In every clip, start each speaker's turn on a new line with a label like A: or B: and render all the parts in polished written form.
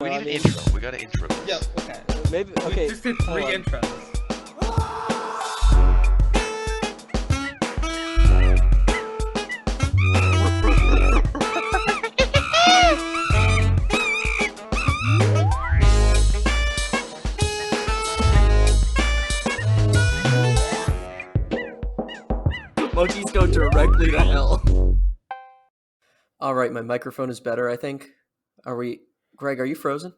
A: We need an intro. We gotta intro this.
B: Yeah, okay.
C: Maybe,
B: We
C: okay.
B: just did 3 intros.
C: Monkeys go directly to hell. Alright, my microphone is better, I think. Greg, are you frozen?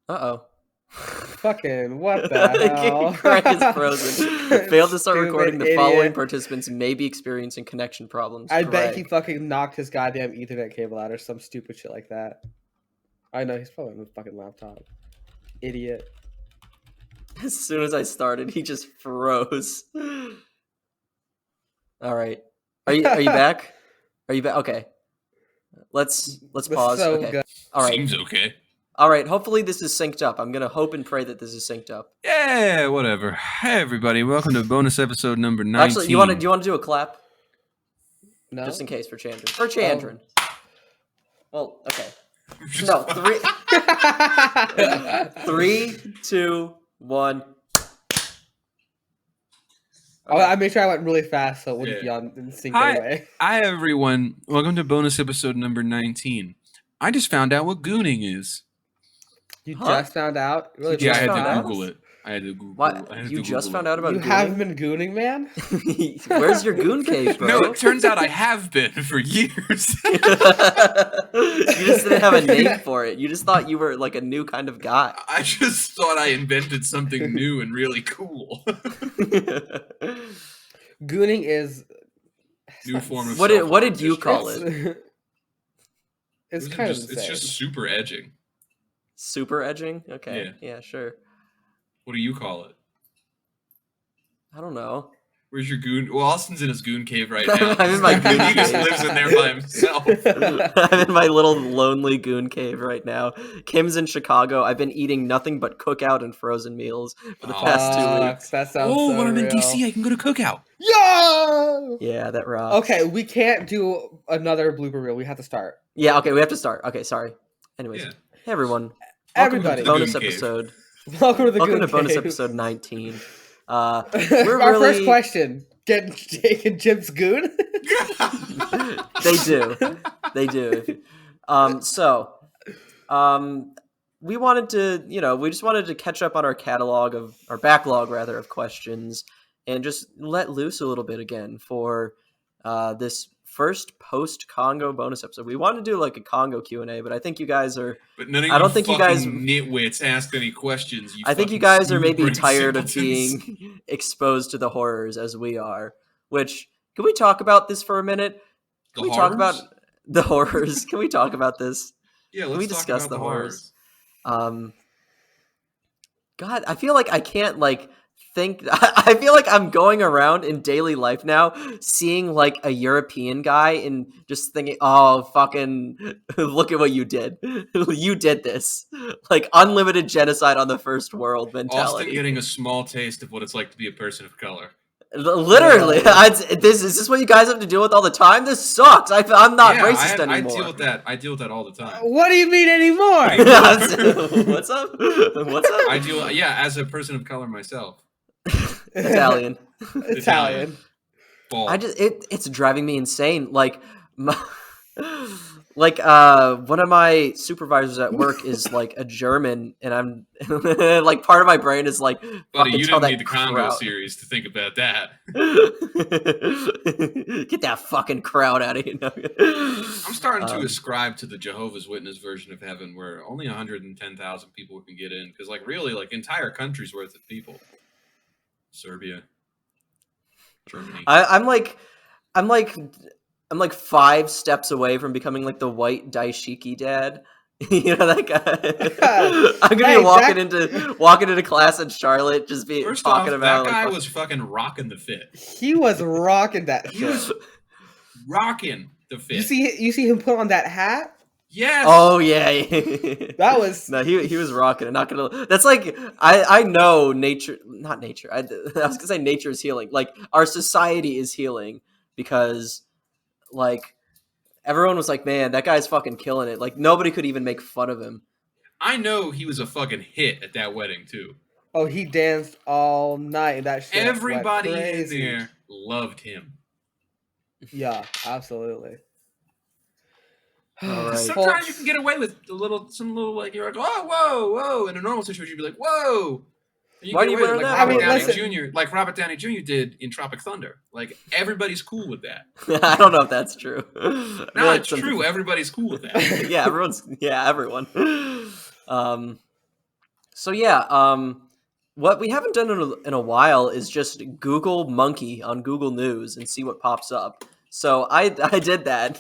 C: Uh-oh.
B: Fucking, what the hell?
C: Greg is frozen. Failed to start
B: Stupid
C: recording. The
B: idiot.
C: following participants may be experiencing connection problems.
B: I bet
C: Greg.
B: he fucking knocked his goddamn Ethernet cable out or some stupid shit like that. I know, he's probably on the fucking laptop. Idiot.
C: As soon as I started, he just froze. Alright. Are you back? Are you back? Okay. Let's pause.
B: So
C: okay.
B: good.
C: Alright.
D: Seems okay.
C: Alright, hopefully this is synced up. I'm gonna hope and pray that this is synced up.
D: Yeah, whatever. Hey, everybody. Welcome to bonus episode number 19.
C: Actually, do you want to do a clap?
B: No?
C: Just in case for Chandran. For Chandran. Well, okay.
D: Just-
C: No, 3, 2, 1.
B: I made sure I went really fast so it wouldn't
D: Yeah.
B: be on in sync
D: Hi.
B: anyway.
D: Hi, everyone. Welcome to bonus episode number 19. I just found out what gooning is.
B: You
C: Huh?
B: just found out? Really
C: You
D: Yeah, I
C: just
D: had
C: found
D: to
C: out?
D: Google it. I had to Google
C: What?
D: I had
C: You
D: to
C: just
D: Google
C: found
D: it.
C: out about
B: You
C: gooning?
B: haven't been gooning, man?
C: Where's your goon cave, bro?
D: No, it turns out I have been for years.
C: You just didn't have a name for it. You just thought you were like a new kind of guy.
D: I just thought I invented something new and really cool.
B: Gooning is...
D: New form of
C: What did
D: self-harm.
C: you call it?
B: It's
D: It's
B: kind of
D: just,
B: insane.
D: it's just super edging.
C: Super edging? Okay.
D: Yeah.
C: Yeah, sure.
D: What do you call it?
C: I don't know.
D: Where's your goon? Well, Austin's in his goon cave right now.
C: I'm in my goon
D: He just
C: cave.
D: lives in there by himself.
C: I'm in my little lonely goon cave right now. Kim's in Chicago. I've been eating nothing but cookout and frozen meals for the
D: Oh.
C: past 2 weeks.
B: That sounds
D: Oh,
B: so
D: when I'm in
B: real.
D: DC, I can go to Cookout.
B: Yo!
C: Yeah, that rocks.
B: Okay, we can't do another blooper reel. We have to start.
C: Yeah, okay, we have to start. Okay, sorry. Anyways,
D: Yeah.
C: hey everyone.
B: Everybody,
D: the
C: Bonus
D: Goon Cave.
C: episode.
B: welcome to the
C: Welcome
B: Goon
C: to bonus
B: Cave.
C: episode 19. We're
B: Our
C: really...
B: first question: Getting taking Jim's goon?
C: They do. They do. We wanted to, we just wanted to catch up on our backlog of questions and just let loose a little bit again for this first post-Congo bonus episode. We wanted to do like a Congo Q&A, but I think you guys are,
D: But none of
C: I don't
D: you
C: think you
D: fucking
C: guys-
D: nitwits asked any questions.
C: I think you
D: fucking
C: guys are
D: smooth
C: maybe
D: brain
C: tired of
D: simpletons.
C: being exposed to the horrors as we are, which, can we talk about this for a minute?
D: The
C: Can we talk
D: horrors?
C: about the horrors? Can we talk about this?
D: Yeah,
C: Can
D: let's
C: we
D: talk
C: discuss
D: about
C: the
D: the
C: horrors?
D: horrors.
C: God, I feel like I can't think. I feel like I'm going around in daily life now, seeing like a European guy and just thinking, "Oh, fucking, look at what you did! You did this! Like unlimited genocide on the first world
D: Austin
C: mentality."
D: getting a small taste of what it's like to be a person of color.
C: Literally, is this what you guys have to deal with all the time? This sucks. I'm not
D: Yeah,
C: racist
D: I
C: anymore.
D: deal with that. I deal with that all the time.
B: What do you mean anymore?
C: What's up? What's up?
D: I deal, as a person of color myself.
C: Italian.
B: Italian.
D: Ball.
C: It's driving me insane. Like one of my supervisors at work is like a German, and I'm like part of my brain is like,
D: Buddy,
C: fucking
D: you
C: tell
D: didn't need
C: that
D: the Congo
C: crowd.
D: series to think about that.
C: Get that fucking crowd out of here.
D: I'm starting to
C: Um,
D: ascribe to the Jehovah's Witness version of heaven, where only 110,000 people can get in, because like really, like entire countries worth of people. Serbia, Germany.
C: I'm like 5 steps away from becoming like the white daishiki dad. You know that guy. I'm gonna
B: Hey,
C: be walking into class in Charlotte, just be
D: First off,
C: talking about
D: that guy
C: like,
D: was fucking rocking the fit.
B: He was rocking that
D: He
B: shit.
D: was rocking the fit.
B: You see him put on that hat?
D: Yes.
C: Oh yeah,
B: That was
C: no. He was rocking it. Not gonna. That's like I know nature. Not nature. I was gonna say nature is healing. Like our society is healing because like everyone was like, "Man, that guy's fucking killing it." Like nobody could even make fun of him.
D: I know he was a fucking hit at that wedding too.
B: Oh, he danced all night. That shit
D: Everybody
B: went
D: in
B: crazy.
D: there loved him.
B: Yeah, absolutely.
C: All right.
D: Sometimes you can get away with some little like you're like, oh, whoa, whoa. In a normal situation, you'd be like, whoa. And
C: Why
D: get
C: do you
D: away
C: wear
D: with it,
C: that?
D: like Robert
B: I mean,
D: Downey
B: listen.
D: Jr. Like Robert Downey Jr. did in Tropic Thunder. Like everybody's cool with that.
C: I don't know if that's true.
D: No, it's true. Everybody's cool with that.
C: Yeah, everyone. So yeah, what we haven't done in a while is just Google monkey on Google News and see what pops up. So I did that.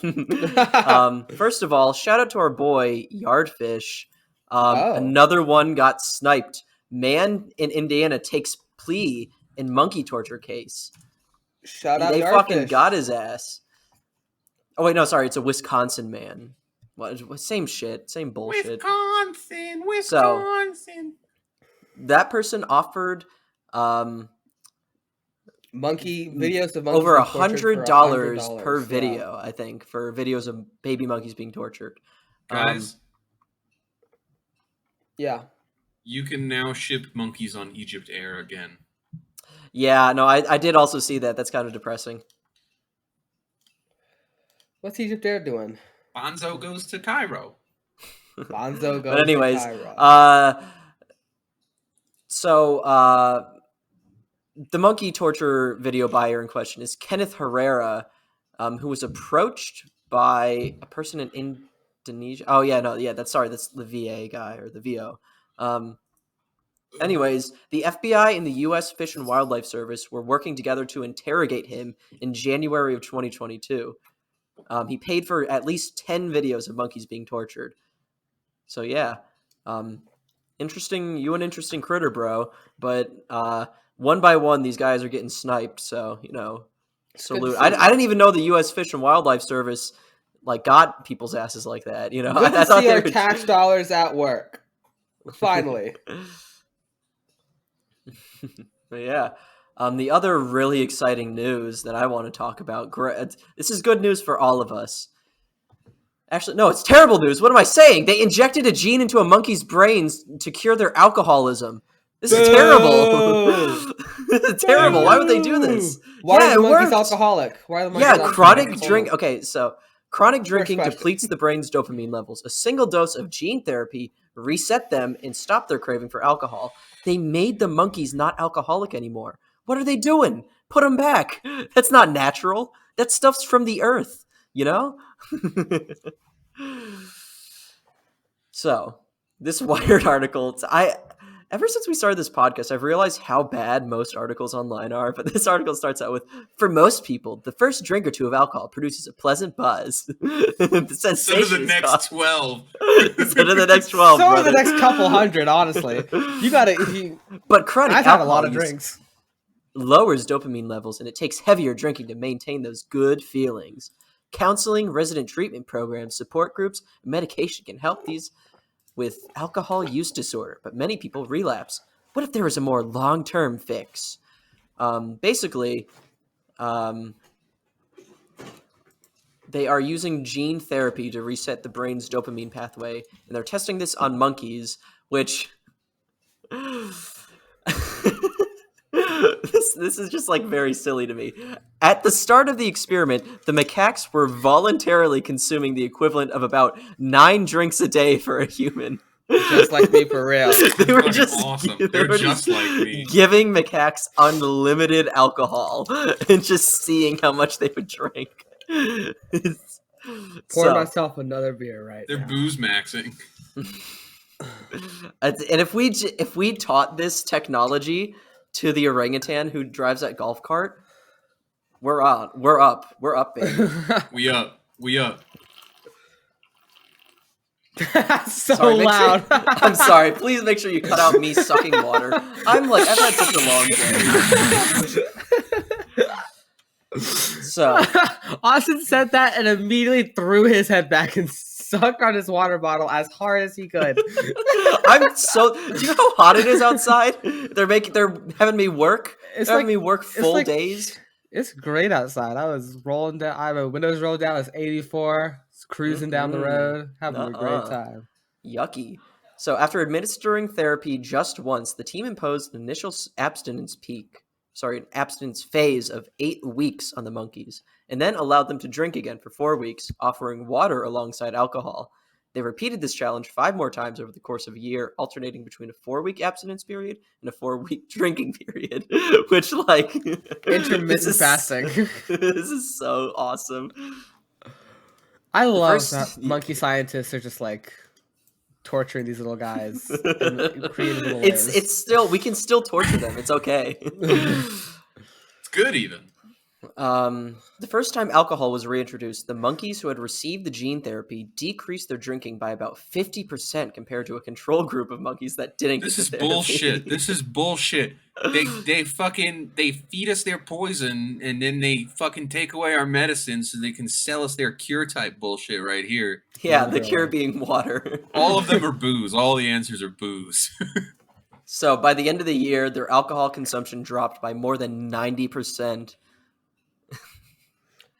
C: First of all, shout out to our boy Yardfish. Another one got sniped. Man in Indiana takes plea in monkey torture case.
B: Shout out
C: They
B: Yardfish.
C: fucking got his ass. Oh wait, no, sorry, it's a Wisconsin man. What? Same shit, same bullshit.
D: Wisconsin.
C: That person offered
B: monkey videos of monkeys
C: over
B: being tortured for
C: $100 per
B: Yeah.
C: video, I think, for videos of baby monkeys being tortured.
D: Guys,
B: Yeah.
D: you can now ship monkeys on Egypt Air again.
C: Yeah, no, I did also see that. That's kind of depressing.
B: What's Egypt Air doing?
D: Bonzo goes to Cairo.
B: Bonzo goes
C: But anyways,
B: to Cairo.
C: The monkey torture video buyer in question is Kenneth Herrera, who was approached by a person in Indonesia. Oh yeah, no, yeah, that's the VA guy or the VO. Anyways, the FBI and the U.S. Fish and Wildlife Service were working together to interrogate him in January of 2022. He paid for at least 10 videos of monkeys being tortured. So yeah, interesting critter, bro. But one by one, these guys are getting sniped. So salute. I didn't even know the U.S. Fish and Wildlife Service like got people's asses like that.
B: Good
C: I
B: to
C: thought
B: see
C: they
B: our
C: were
B: tax dollars at work. Finally.
C: But yeah. The other really exciting news that I want to talk about, this is good news for all of us. Actually, no, it's terrible news. What am I saying? They injected a gene into a monkey's brains to cure their alcoholism. This is terrible. This is terrible. Why would they do this?
B: Why are the monkeys
C: worked.
B: alcoholic? Why are the monkeys
C: Yeah,
B: alcoholic?
C: chronic drink. Okay, so chronic drinking
B: question.
C: depletes the brain's dopamine levels. A single dose of gene therapy reset them and stopped their craving for alcohol. They made the monkeys not alcoholic anymore. What are they doing? Put them back. That's not natural. That stuff's from the earth, So, this Wired article, ever since we started this podcast, I've realized how bad most articles online are, but this article starts out with, for most people, the first drink or two of alcohol produces a pleasant buzz. The
D: So do the next 12.
C: So do the next 12,
B: So are the
C: brother.
B: next couple hundred, honestly. You gotta.
C: But chronic
B: I've had a
C: alcohol
B: lot of
C: use
B: drinks.
C: lowers dopamine levels, and it takes heavier drinking to maintain those good feelings. Counseling, resident treatment programs, support groups, and medication can help these with alcohol use disorder, but many people relapse. What if there was a more long-term fix? Basically, they are using gene therapy to reset the brain's dopamine pathway, and they're testing this on monkeys, which this is just like very silly to me. At the start of the experiment, the macaques were voluntarily consuming the equivalent of about 9 drinks a day for a human.
B: Just like me, for real.
C: They were
D: Fucking
C: just
D: awesome.
C: they
D: They're
C: were
D: just like me.
C: giving macaques unlimited alcohol and just seeing how much they would drink.
B: Pour myself another beer right
D: They're
B: now.
D: booze maxing.
C: And if we taught this technology to the orangutan who drives that golf cart, we're up, baby.
D: We up.
B: That's so
C: Sorry, make sure-
B: loud.
C: I'm sorry. Please make sure you cut out me sucking water. I've had such a long day. So
B: Austin said that and immediately threw his head back and sucked on his water bottle as hard as he could.
C: do you know how hot it is outside? They're having me work.
B: It's
C: They're having
B: like-
C: me work full
B: like-
C: days.
B: It's great outside. I was rolling down. I have my windows rolled down. It's 84. It's cruising down the
C: Mm-mm.
B: road, having a great
C: Nuh-uh.
B: time.
C: Yucky. So after administering therapy just once, the team imposed an initial abstinence phase of 8 weeks on the monkeys, and then allowed them to drink again for 4 weeks, offering water alongside alcohol. They repeated this challenge 5 more times over the course of a year, alternating between a 4-week abstinence period and a 4-week drinking period, which, like,
B: Intermittent fasting.
C: This is so awesome.
B: I love
C: first-
B: that monkey scientists are just like torturing these little guys in creative little
C: It's
B: ways.
C: it's still, we can still torture them. It's okay.
D: It's good even.
C: The first time alcohol was reintroduced, the monkeys who had received the gene therapy decreased their drinking by about 50% compared to a control group of monkeys that didn't.
D: This
C: get
D: is
C: the therapy.
D: bullshit. This is bullshit. They feed us their poison and then they fucking take away our medicine so they can sell us their cure type bullshit right here.
C: Yeah, the
B: Literally.
C: cure being water.
D: All of them are booze. All the answers are booze.
C: So by the end of the year, their alcohol consumption dropped by more than 90%.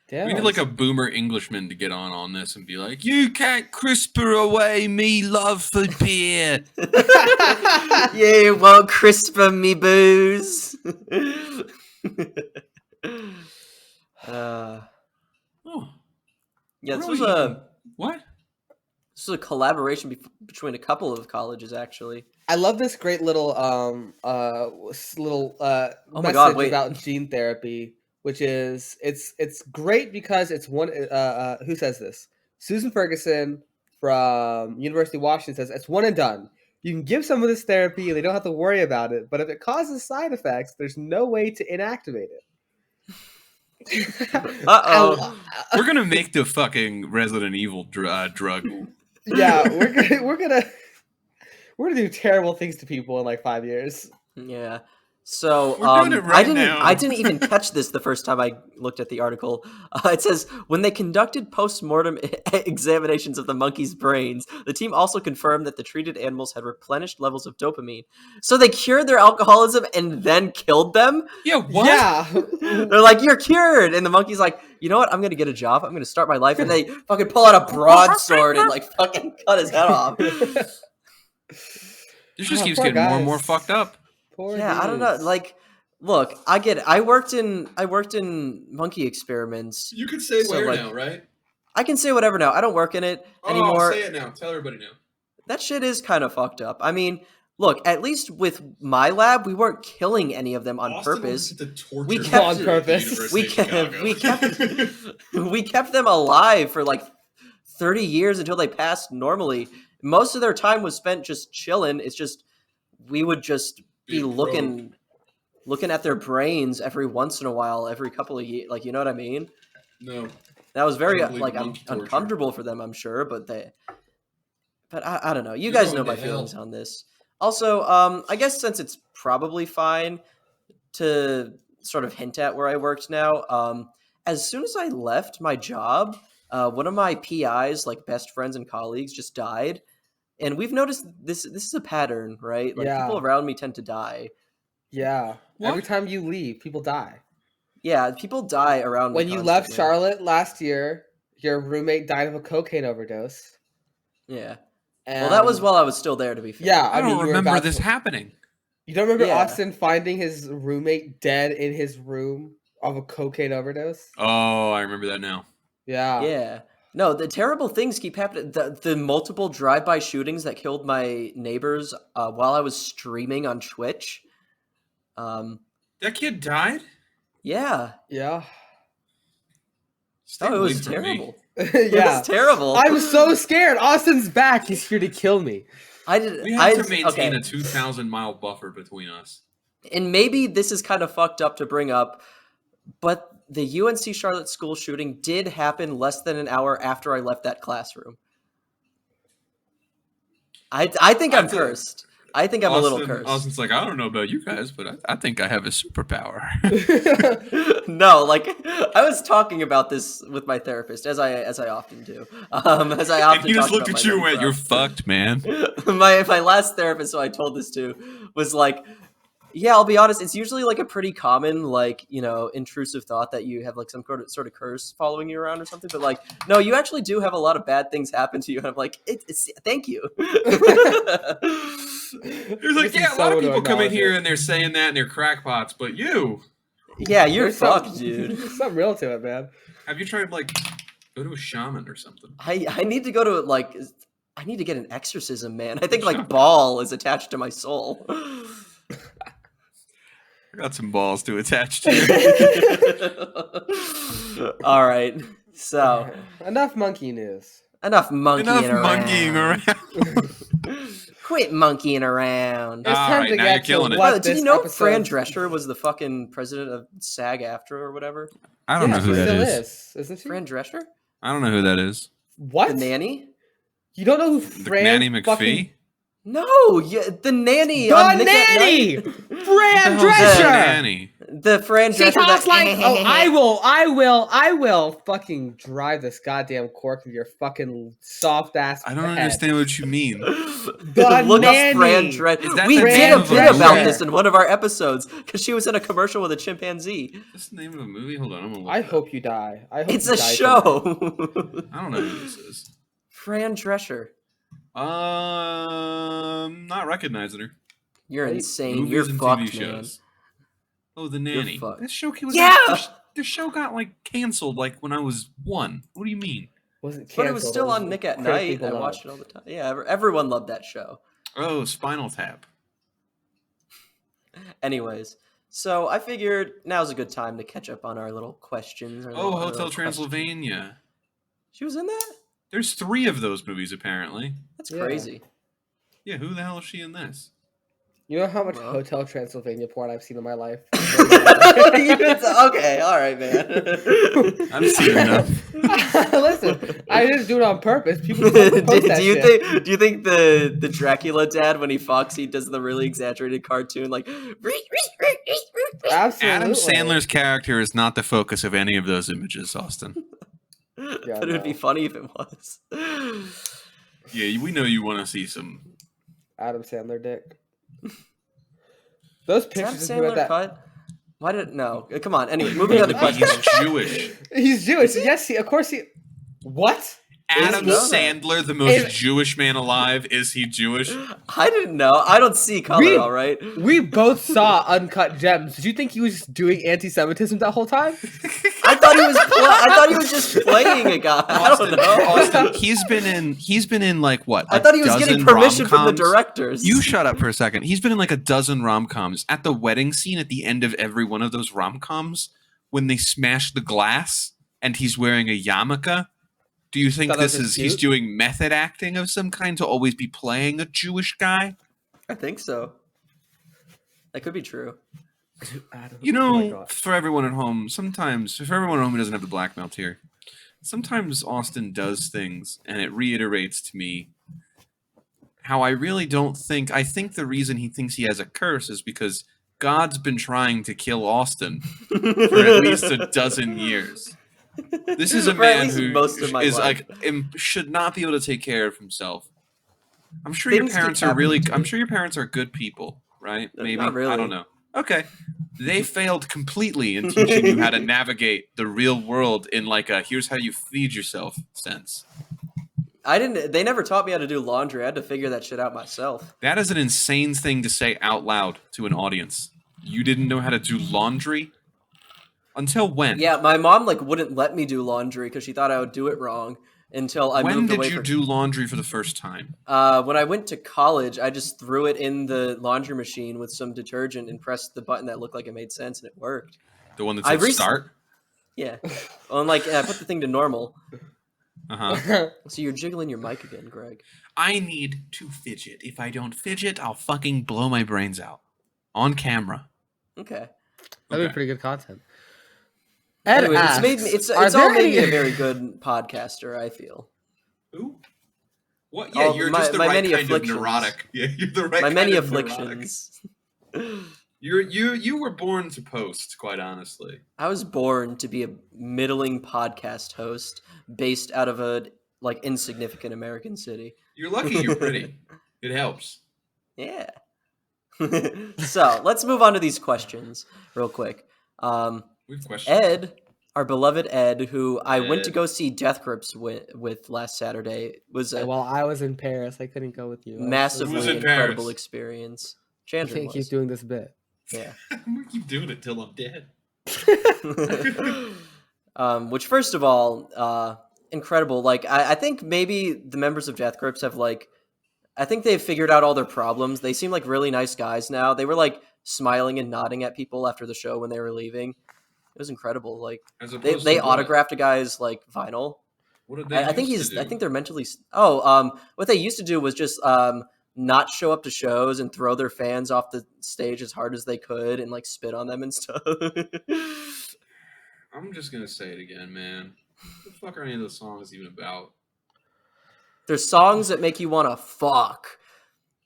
B: Damn.
D: We need like a boomer Englishman to get on this and be like, "You can't CRISPR away me love for beer."
C: You won't CRISPR me booze.
D: Oh,
C: Yeah, this
D: What
C: was
D: are we
C: a
D: eating? What?
C: collaboration between a couple of colleges, actually.
B: I love this great little
C: my
B: message
C: God, wait.
B: about gene therapy, which is it's great because it's one who says this? Susan Ferguson from University of Washington says it's one and done. You can give someone this therapy and they don't have to worry about it, but if it causes side effects, there's no way to inactivate it.
C: Uh-oh.
D: We're gonna make the fucking Resident Evil drug.
B: Yeah, we're gonna do terrible things to people in like 5 years.
C: Yeah. So
D: We're doing it right now.
C: I didn't even catch this the first time I looked at the article. It says when they conducted post-mortem examinations of the monkeys' brains, the team also confirmed that the treated animals had replenished levels of dopamine. So they cured their alcoholism and then killed them?
D: Yeah, what?
B: Yeah.
C: They're like, "You're cured," and the monkey's like, "You know what? I'm gonna get a job. I'm gonna start my life." And they fucking pull out a broadsword and like fucking cut his head off.
D: This just
B: Oh,
D: keeps
B: poor
D: getting more and more
B: guys.
D: fucked up.
B: Poor
C: Yeah, I don't know.
B: dudes.
C: Like, look, I get it. I worked in monkey experiments.
D: You could say
C: So,
D: where
C: like-
D: now, right?
C: I can say whatever now. I don't work in it anymore.
D: Oh, say it now. Tell everybody now.
C: That shit is kind of fucked up. I mean, look, at least with my lab, we weren't killing any of them on
D: Austin
C: purpose.
D: wants to torture
C: We
D: people
C: kept-
B: On
D: at the
B: purpose.
D: University
C: We
D: of
C: kept,
D: Chicago.
C: we kept them alive for like 30 years until they passed normally. Most of their time was spent just chilling. It's just we would just be
D: Being
C: looking at their brains every once in a while, every couple of years. Like, you know what I mean?
D: No.
C: That was very
D: I don't believe
C: like
D: monkey torture.
C: uncomfortable for them, I'm sure. But I don't know. You
D: You're
C: guys
D: going
C: know
D: to
C: my
D: hell.
C: feelings on this. Also, I guess since it's probably fine to sort of hint at where I worked now. As soon as I left my job, one of my PIs, like best friends and colleagues, just died. And we've noticed this is a pattern, right? Like
B: Yeah.
C: people around me tend to die.
B: Yeah.
D: What?
B: Every time you leave, people die.
C: Yeah, people die around me
B: When you left
C: constantly.
B: Charlotte last year, your roommate died of a cocaine overdose.
C: Yeah.
B: And
C: Well, that was while I was still there, to be fair.
B: Yeah,
D: I
B: I mean,
D: don't
B: you were
D: remember
B: about
D: this
B: to-
D: happening.
B: You don't remember
C: Yeah.
B: Austin finding his roommate dead in his room of a cocaine overdose?
D: Oh, I remember that now.
B: Yeah.
C: Yeah. No, the terrible things keep happening. The multiple drive-by shootings that killed my neighbors while I was streaming on Twitch.
D: That kid died?
C: Yeah.
B: Yeah.
D: Stay
C: Oh, it
D: away
C: was
D: from me.
C: terrible. It
B: Yeah.
C: was terrible.
B: I'm so scared. Austin's back. He's here to kill me.
C: I did.
D: We have to maintain a 2,000-mile buffer between us.
C: And maybe this is kind of fucked up to bring up, but the UNC Charlotte school shooting did happen less than an hour after I left that classroom. I think I'm
D: I think-
C: cursed. I think I'm a little cursed.
D: Austin's like, I don't know about you guys, but I think I have a superpower.
C: No, like I was talking about this with my therapist, as I often do. As I often
D: And he just
C: talk
D: looked
C: about
D: at
C: my
D: you and went,
C: mental
D: "You're
C: health.
D: fucked, man."
C: my last therapist who I told this to was like, Yeah, I'll be honest. It's usually like a pretty common, like, intrusive thought that you have like some sort of curse following you around or something. But like, no, you actually do have a lot of bad things happen to you, and I'm like, it's thank you.
D: There's like, yeah, a lot of people come in here and they're saying that and they're crackpots, but you,
C: Yeah, you're
B: There's
C: fucked, dude.
B: There's something real to it, man.
D: have you tried like go to a shaman or something?
C: I need to go to like I need to get an exorcism, man. I think like ball is attached to my soul.
D: I got some balls to attach to.
C: All right, so
B: Enough monkey news.
C: enough monkeying
D: Enough monkeying around.
C: Quit monkeying around.
B: It's time
D: right,
B: to
D: now
B: get
D: you're killing
B: to
D: it.
B: what
C: Did
B: this
C: you know
B: episode
C: Fran Drescher was the fucking president of SAG-AFTRA or whatever?
D: I don't know who
B: she
D: that
B: still
D: is.
B: Isn't she?
C: Fran Drescher?
D: I don't know who that is.
B: What?
C: The nanny?
B: You don't know who
D: The
B: Fran
D: Nanny McPhee?
B: fucking...
C: No, yeah, the nanny.
B: The
C: on Nick at
B: nanny!
C: Night.
B: Fran
D: What the hell's
B: Drescher!
D: the nanny?
C: The Fran
B: She
C: Drescher.
B: talks
C: that-
B: like, oh, I will fucking drive this goddamn cork into your fucking soft ass.
D: I don't understand what you mean.
B: The
C: Look up
B: nanny.
C: Fran
D: Is
C: Drescher.
D: that
C: We
D: the
C: did
D: name
C: a
D: of a
C: bit about
B: movie?
C: this in one of our episodes because she was in a commercial with a chimpanzee.
D: What's the name of a movie? Hold on, I'm gonna look
B: I
D: it up.
B: hope you die. I hope
C: It's
B: you
C: a
B: die
C: show.
D: I don't know who this is.
C: Fran Drescher.
D: Not recognizing her.
C: You're
B: Right?
C: insane.
D: Movies
C: You're
D: and
C: fucked,
D: TV
C: man.
D: shows. Oh, The Nanny.
C: fucked.
D: This show was
C: Yeah!
D: the show got like canceled like when I was 1. What do you mean?
B: Wasn't
C: But it was
B: canceled,
C: still on Nick at
B: critically
C: Night. I
B: beloved.
C: watched it all the time. Yeah, everyone loved that show.
D: Oh, Spinal Tap.
C: Anyways, so I figured now's a good time to catch up on our little questions. our
D: Oh,
C: little- our
D: Hotel
C: little
D: Transylvania.
C: questions. She was in that?
D: There's 3 of those movies apparently.
C: That's
B: Yeah.
C: crazy.
D: Yeah, who the hell is she in this?
B: You know how much
C: Well.
B: Hotel Transylvania porn I've seen in my life?
C: Okay, all right, man.
D: I've seen enough.
B: Listen, I didn't do it on purpose. People
C: do,
B: fucking post that
C: do you
B: shit.
C: think the Dracula dad when he fucks he does the really exaggerated cartoon like
B: Absolutely.
D: Adam Sandler's character is not the focus of any of those images, Austin.
C: but it would be
B: no.
C: funny if it was.
D: Yeah, we know you want to see some.
B: Adam Sandler dick. Those
C: Is Adam
B: pictures of him at
C: Sandler
B: that.
C: cut? Why did no? Come on. Anyway, moving on to questions.
D: He's Jewish.
B: He's Jewish. Yes, of course he. What?
D: Adam
C: he?
D: Sandler, the most
B: Is-
D: Jewish man alive, is he Jewish?
C: I didn't know. I don't see color.
B: We-
C: All right.
B: We both saw Uncut Gems. Did you think he was doing anti-Semitism that whole time?
C: I thought he was just playing a guy. I don't know.
D: Austin, he's been in like what?
C: I
D: a
C: thought he was getting
D: dozen
C: permission from the
D: rom-coms?
C: directors.
D: You shut up for a second. He's been in like a dozen rom-coms. At the wedding scene at the end of every one of those rom-coms, when they smash the glass and he's wearing a yarmulke, do you think
B: Thought that
D: this
B: was
D: is he's
B: cute.
D: doing method acting of some kind to always be playing a Jewish guy?
C: I think so. That could be true.
B: Adam,
D: You
B: oh my
D: know,
B: God.
D: for everyone at home, sometimes, for everyone at home who doesn't have the black belt here, sometimes Austin does things and it reiterates to me how I really don't think, I think the reason he thinks he has a curse is because God's been trying to kill Austin for at least a dozen years. This is a
C: For at
D: man
C: least
D: who
C: most of my
D: is
C: life.
D: like should not be able to take care of himself. I'm sure
C: Things
D: your
C: keep
D: parents are
C: happening
D: really.
C: to
D: I'm
C: me.
D: sure your parents are good people, right?
C: Not
D: Maybe
C: really.
D: I don't know. Okay, they failed completely in teaching you how to navigate the real world in like a here's how you feed yourself sense.
C: They never taught me how to do laundry. I had to figure that shit out myself.
D: That is an insane thing to say out loud to an audience. You didn't know how to do laundry until when?
C: Yeah, my mom like wouldn't let me do laundry because she thought I would do it wrong until I
D: When
C: moved
D: did
C: away
D: you
C: from
D: do laundry for the first time?
C: When I went to college, I just threw it in the laundry machine with some detergent and pressed the button that looked like it made sense, and it worked.
D: The one that
C: I
D: said start?
C: Yeah. Oh, and like I put the thing to normal.
D: Uh-huh.
C: So you're jiggling your mic again, Greg.
D: I need to fidget. If I don't fidget, I'll fucking blow my brains out. On camera.
C: Okay.
B: That'd
D: Okay.
B: be pretty good content. Ed
C: Anyway,
B: asks,
C: it's
B: are
C: all
B: there
C: made me
B: any-
C: a very good podcaster, I feel.
D: Who? What? Yeah,
C: Oh,
D: you're
C: my-
D: just the
C: my
D: right
C: many
D: kind
C: afflictions.
D: of neurotic. Yeah, you're the right
C: My
D: kind
C: many
D: of neurotic.
C: afflictions.
D: You were born to post, quite honestly.
C: I was born to be a middling podcast host based out of a like insignificant American city.
D: You're lucky you're pretty. It helps.
C: Yeah. So let's move on to these questions real quick.
D: We've questioned.
C: Ed, our beloved Ed, who I went to
D: Ed.
C: go see Death Grips with last Saturday, was a
B: Well, I was in Paris. I couldn't go with you.
C: massively
D: Who was in
C: incredible
D: Paris?
C: experience.
B: I
C: Chandra
B: can't keep
C: was.
B: doing this bit.
C: Yeah.
D: I'm gonna keep doing it till I'm dead.
C: Which, first of all, incredible. Like, I think maybe the members of Death Grips have I think they've figured out all their problems. They seem like really nice guys now. They were like smiling and nodding at people after the show when they were leaving. It was incredible. Like
D: As
C: they
D: opposed to what?
C: autographed a guy's like vinyl.
D: What did they
C: I think
D: used to do?
C: I think they're mentally. What they used to do was just not show up to shows and throw their fans off the stage as hard as they could and like spit on them and stuff.
D: I'm just gonna say it again, man. What the fuck are any of those songs even about?
C: There's songs that make you want to fuck.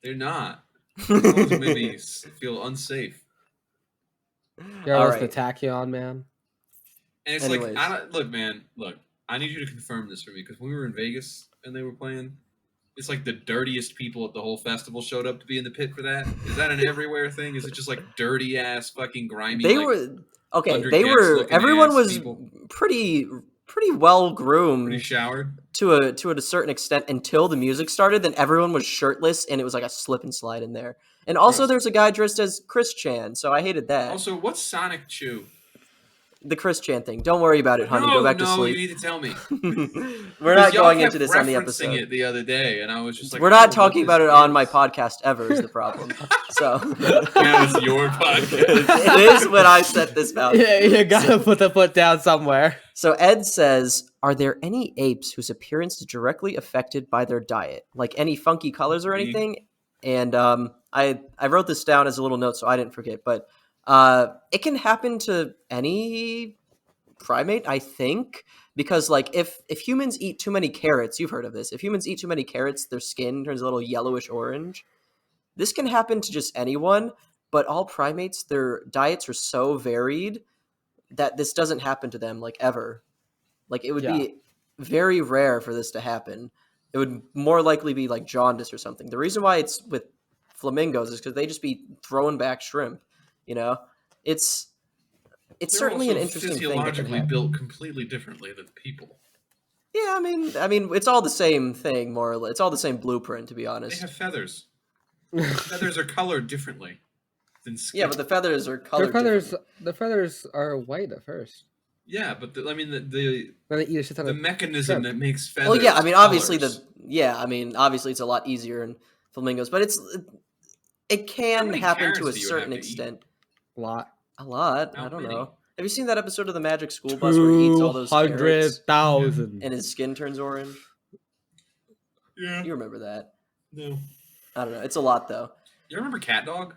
D: They're not. Songs that make me feel unsafe.
B: You ever listen to Tachyon, man?
D: And it's
C: Anyways.
D: look, man, look. I need you to confirm this for me because when we were in Vegas and they were playing, it's like the dirtiest people at the whole festival showed up to be in the pit for that. Is that an everywhere thing? Is it just like dirty ass, fucking grimy?
C: They
D: like,
C: were okay.
D: under
C: They
D: guest
C: were.
D: looking
C: Everyone
D: ass
C: was
D: people?
C: pretty well groomed.
D: Pretty showered.
C: To a certain extent until the music started. Then everyone was shirtless and it was like a slip and slide in there. And also
D: Gross.
C: there's a guy dressed as Chris Chan, so I hated that.
D: Also, what's Sonic Chew?
C: The Chris Chan thing. Don't worry about it, honey.
D: No,
C: Go back to
D: no,
C: sleep.
D: you need to tell me.
C: We're not
D: Y'all
C: going
D: kept
C: into this on the
D: referencing
C: episode.
D: it the other day, and I was just like,
C: We're not
D: oh,
C: talking
D: what
C: about
D: this
C: it on my
D: is.
C: podcast ever is the problem. So
D: Now it's your podcast.
C: it is when I set this boundary.
B: Yeah, you gotta put the foot down somewhere.
C: So Ed says, are there any apes whose appearance is directly affected by their diet? Like any funky colors or anything? And I wrote this down as a little note so I didn't forget, but it can happen to any primate, I think, because like if humans eat too many carrots, you've heard of this. If humans eat too many carrots, their skin turns a little yellowish orange. This can happen to just anyone, but all primates, their diets are so varied that this doesn't happen to them like ever. Like it would be very rare for this to happen. It would more likely be like jaundice or something. The reason why it's with flamingos is because they just be throwing back shrimp. You know, it's
D: They're
C: certainly an
D: also
C: interesting thing. that can
D: physiologically
C: happen.
D: built completely differently than people.
C: Yeah, I mean, it's all the same thing, more or less. It's all the same blueprint, to be
D: They
C: honest.
D: have feathers. Feathers are colored differently than skin.
C: Yeah, but the feathers are colored.
B: The feathers are white at first.
D: Yeah, but the
B: Then they eat a shit ton
D: the
B: of
D: mechanism
B: shrimp.
D: that makes feathers.
C: Well, yeah, I mean, obviously
D: colors.
C: obviously it's a lot easier in flamingos, but it
D: How
C: can
D: many
C: happen
D: carrots
C: to a
D: do you
C: certain
D: have to eat?
C: extent.
B: lot.
C: A lot.
D: How
C: I don't
D: many?
C: know. Have you seen that episode of the Magic School Bus where he eats all those carrots
B: 200,000.
C: and his skin turns orange?
D: Yeah.
C: You remember that?
D: No.
C: I don't know. It's a lot though.
D: You remember Cat Dog?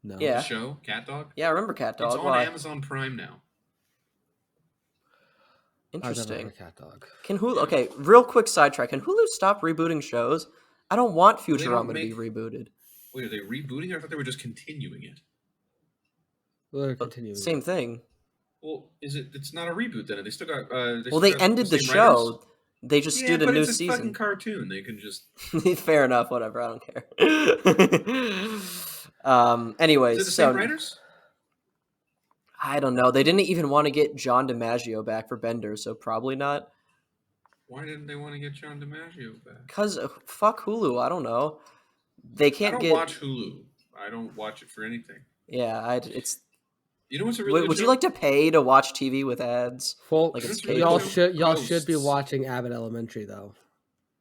B: No.
C: Yeah.
D: The show Cat Dog.
C: Yeah, I remember Cat Dog.
D: It's on
C: Why?
D: Amazon Prime now.
B: I don't
C: Interesting.
B: remember Cat Dog.
C: Can Hulu? Okay, real quick sidetrack. Can Hulu stop rebooting shows? I don't want
D: Well, they don't
C: Futurama to be
D: make-
C: rebooted.
D: Wait, are they rebooting it? I thought they were just continuing it.
B: We'll continue.
C: Same thing.
D: Well, is it? It's not a reboot then. They still got.
C: Well, they ended the
D: same
C: show.
D: writers?
C: They just
D: Yeah,
C: did a
D: but
C: new
D: it's a fucking
C: season.
D: cartoon. They can just.
C: Fair enough. Whatever. I don't care. Anyways,
D: Is it the
C: so
D: same writers?
C: I don't know. They didn't even want to get John DiMaggio back for Bender, so probably not.
D: Why didn't they want to get John DiMaggio back?
C: Cause fuck Hulu. I don't know. They
D: I
C: can't
D: don't
C: get.
D: watch Hulu. I don't watch it for anything.
C: Yeah, it's.
D: You know what's a really
C: Would
D: good
C: you
D: show?
C: like to pay to watch TV with ads?
B: Folks,
C: Like it's
B: y'all
C: cable.
B: should be
D: Ghosts.
B: watching Abbott Elementary though.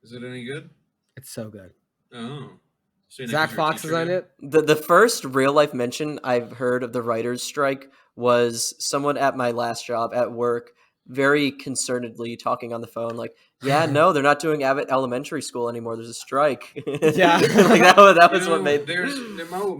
D: Is it any good?
B: It's so good.
D: Oh. So
B: Zach Fox is on it.
C: The first real life mention I've heard of the writers' strike was someone at my last job at work very concernedly talking on the phone like, yeah, no, they're not doing Abbott Elementary School anymore. There's a strike.
B: Yeah.
C: Like that was what made.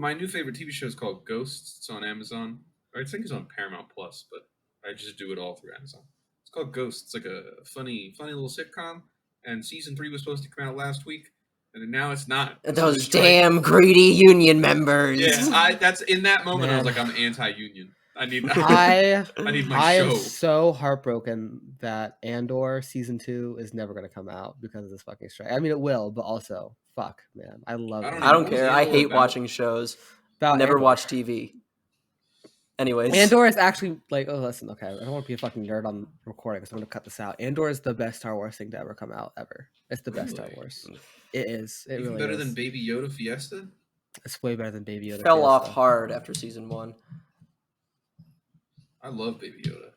D: My new favorite TV show is called Ghosts. It's on Amazon. Or I think it's on Paramount Plus, but I just do it all through Amazon. It's called Ghosts. It's like a funny little sitcom. And season 3 was supposed to come out last week, and now it's not.
C: Those damn greedy union members.
D: Yeah, that's in that moment. I was
B: Man.
D: like, I'm anti-union. I need
B: I
D: need my
B: I am
D: show.
B: so heartbroken that Andor season 2 is never gonna come out because of this fucking strike. I mean, it will, but also, fuck, man, I love.
D: I don't
B: Andor.
C: I don't
D: What was
C: care. I
D: Andor
C: hate
D: about?
C: watching shows.
B: About
C: Never
B: Andor.
C: watch TV. Anyways,
B: Andor is actually like, oh, listen, okay, I don't want to be a fucking nerd on recording, so I'm gonna cut this out. Andor is the best Star Wars thing to ever come out ever. It's the best Star
D: Really?
B: Wars. It is. It
D: Even
B: really
D: better
B: is.
D: than Baby Yoda Fiesta?
B: It's way better than Baby Yoda.
C: fell off
B: Fiesta.
C: hard after season 1.
D: I love Baby Yoda.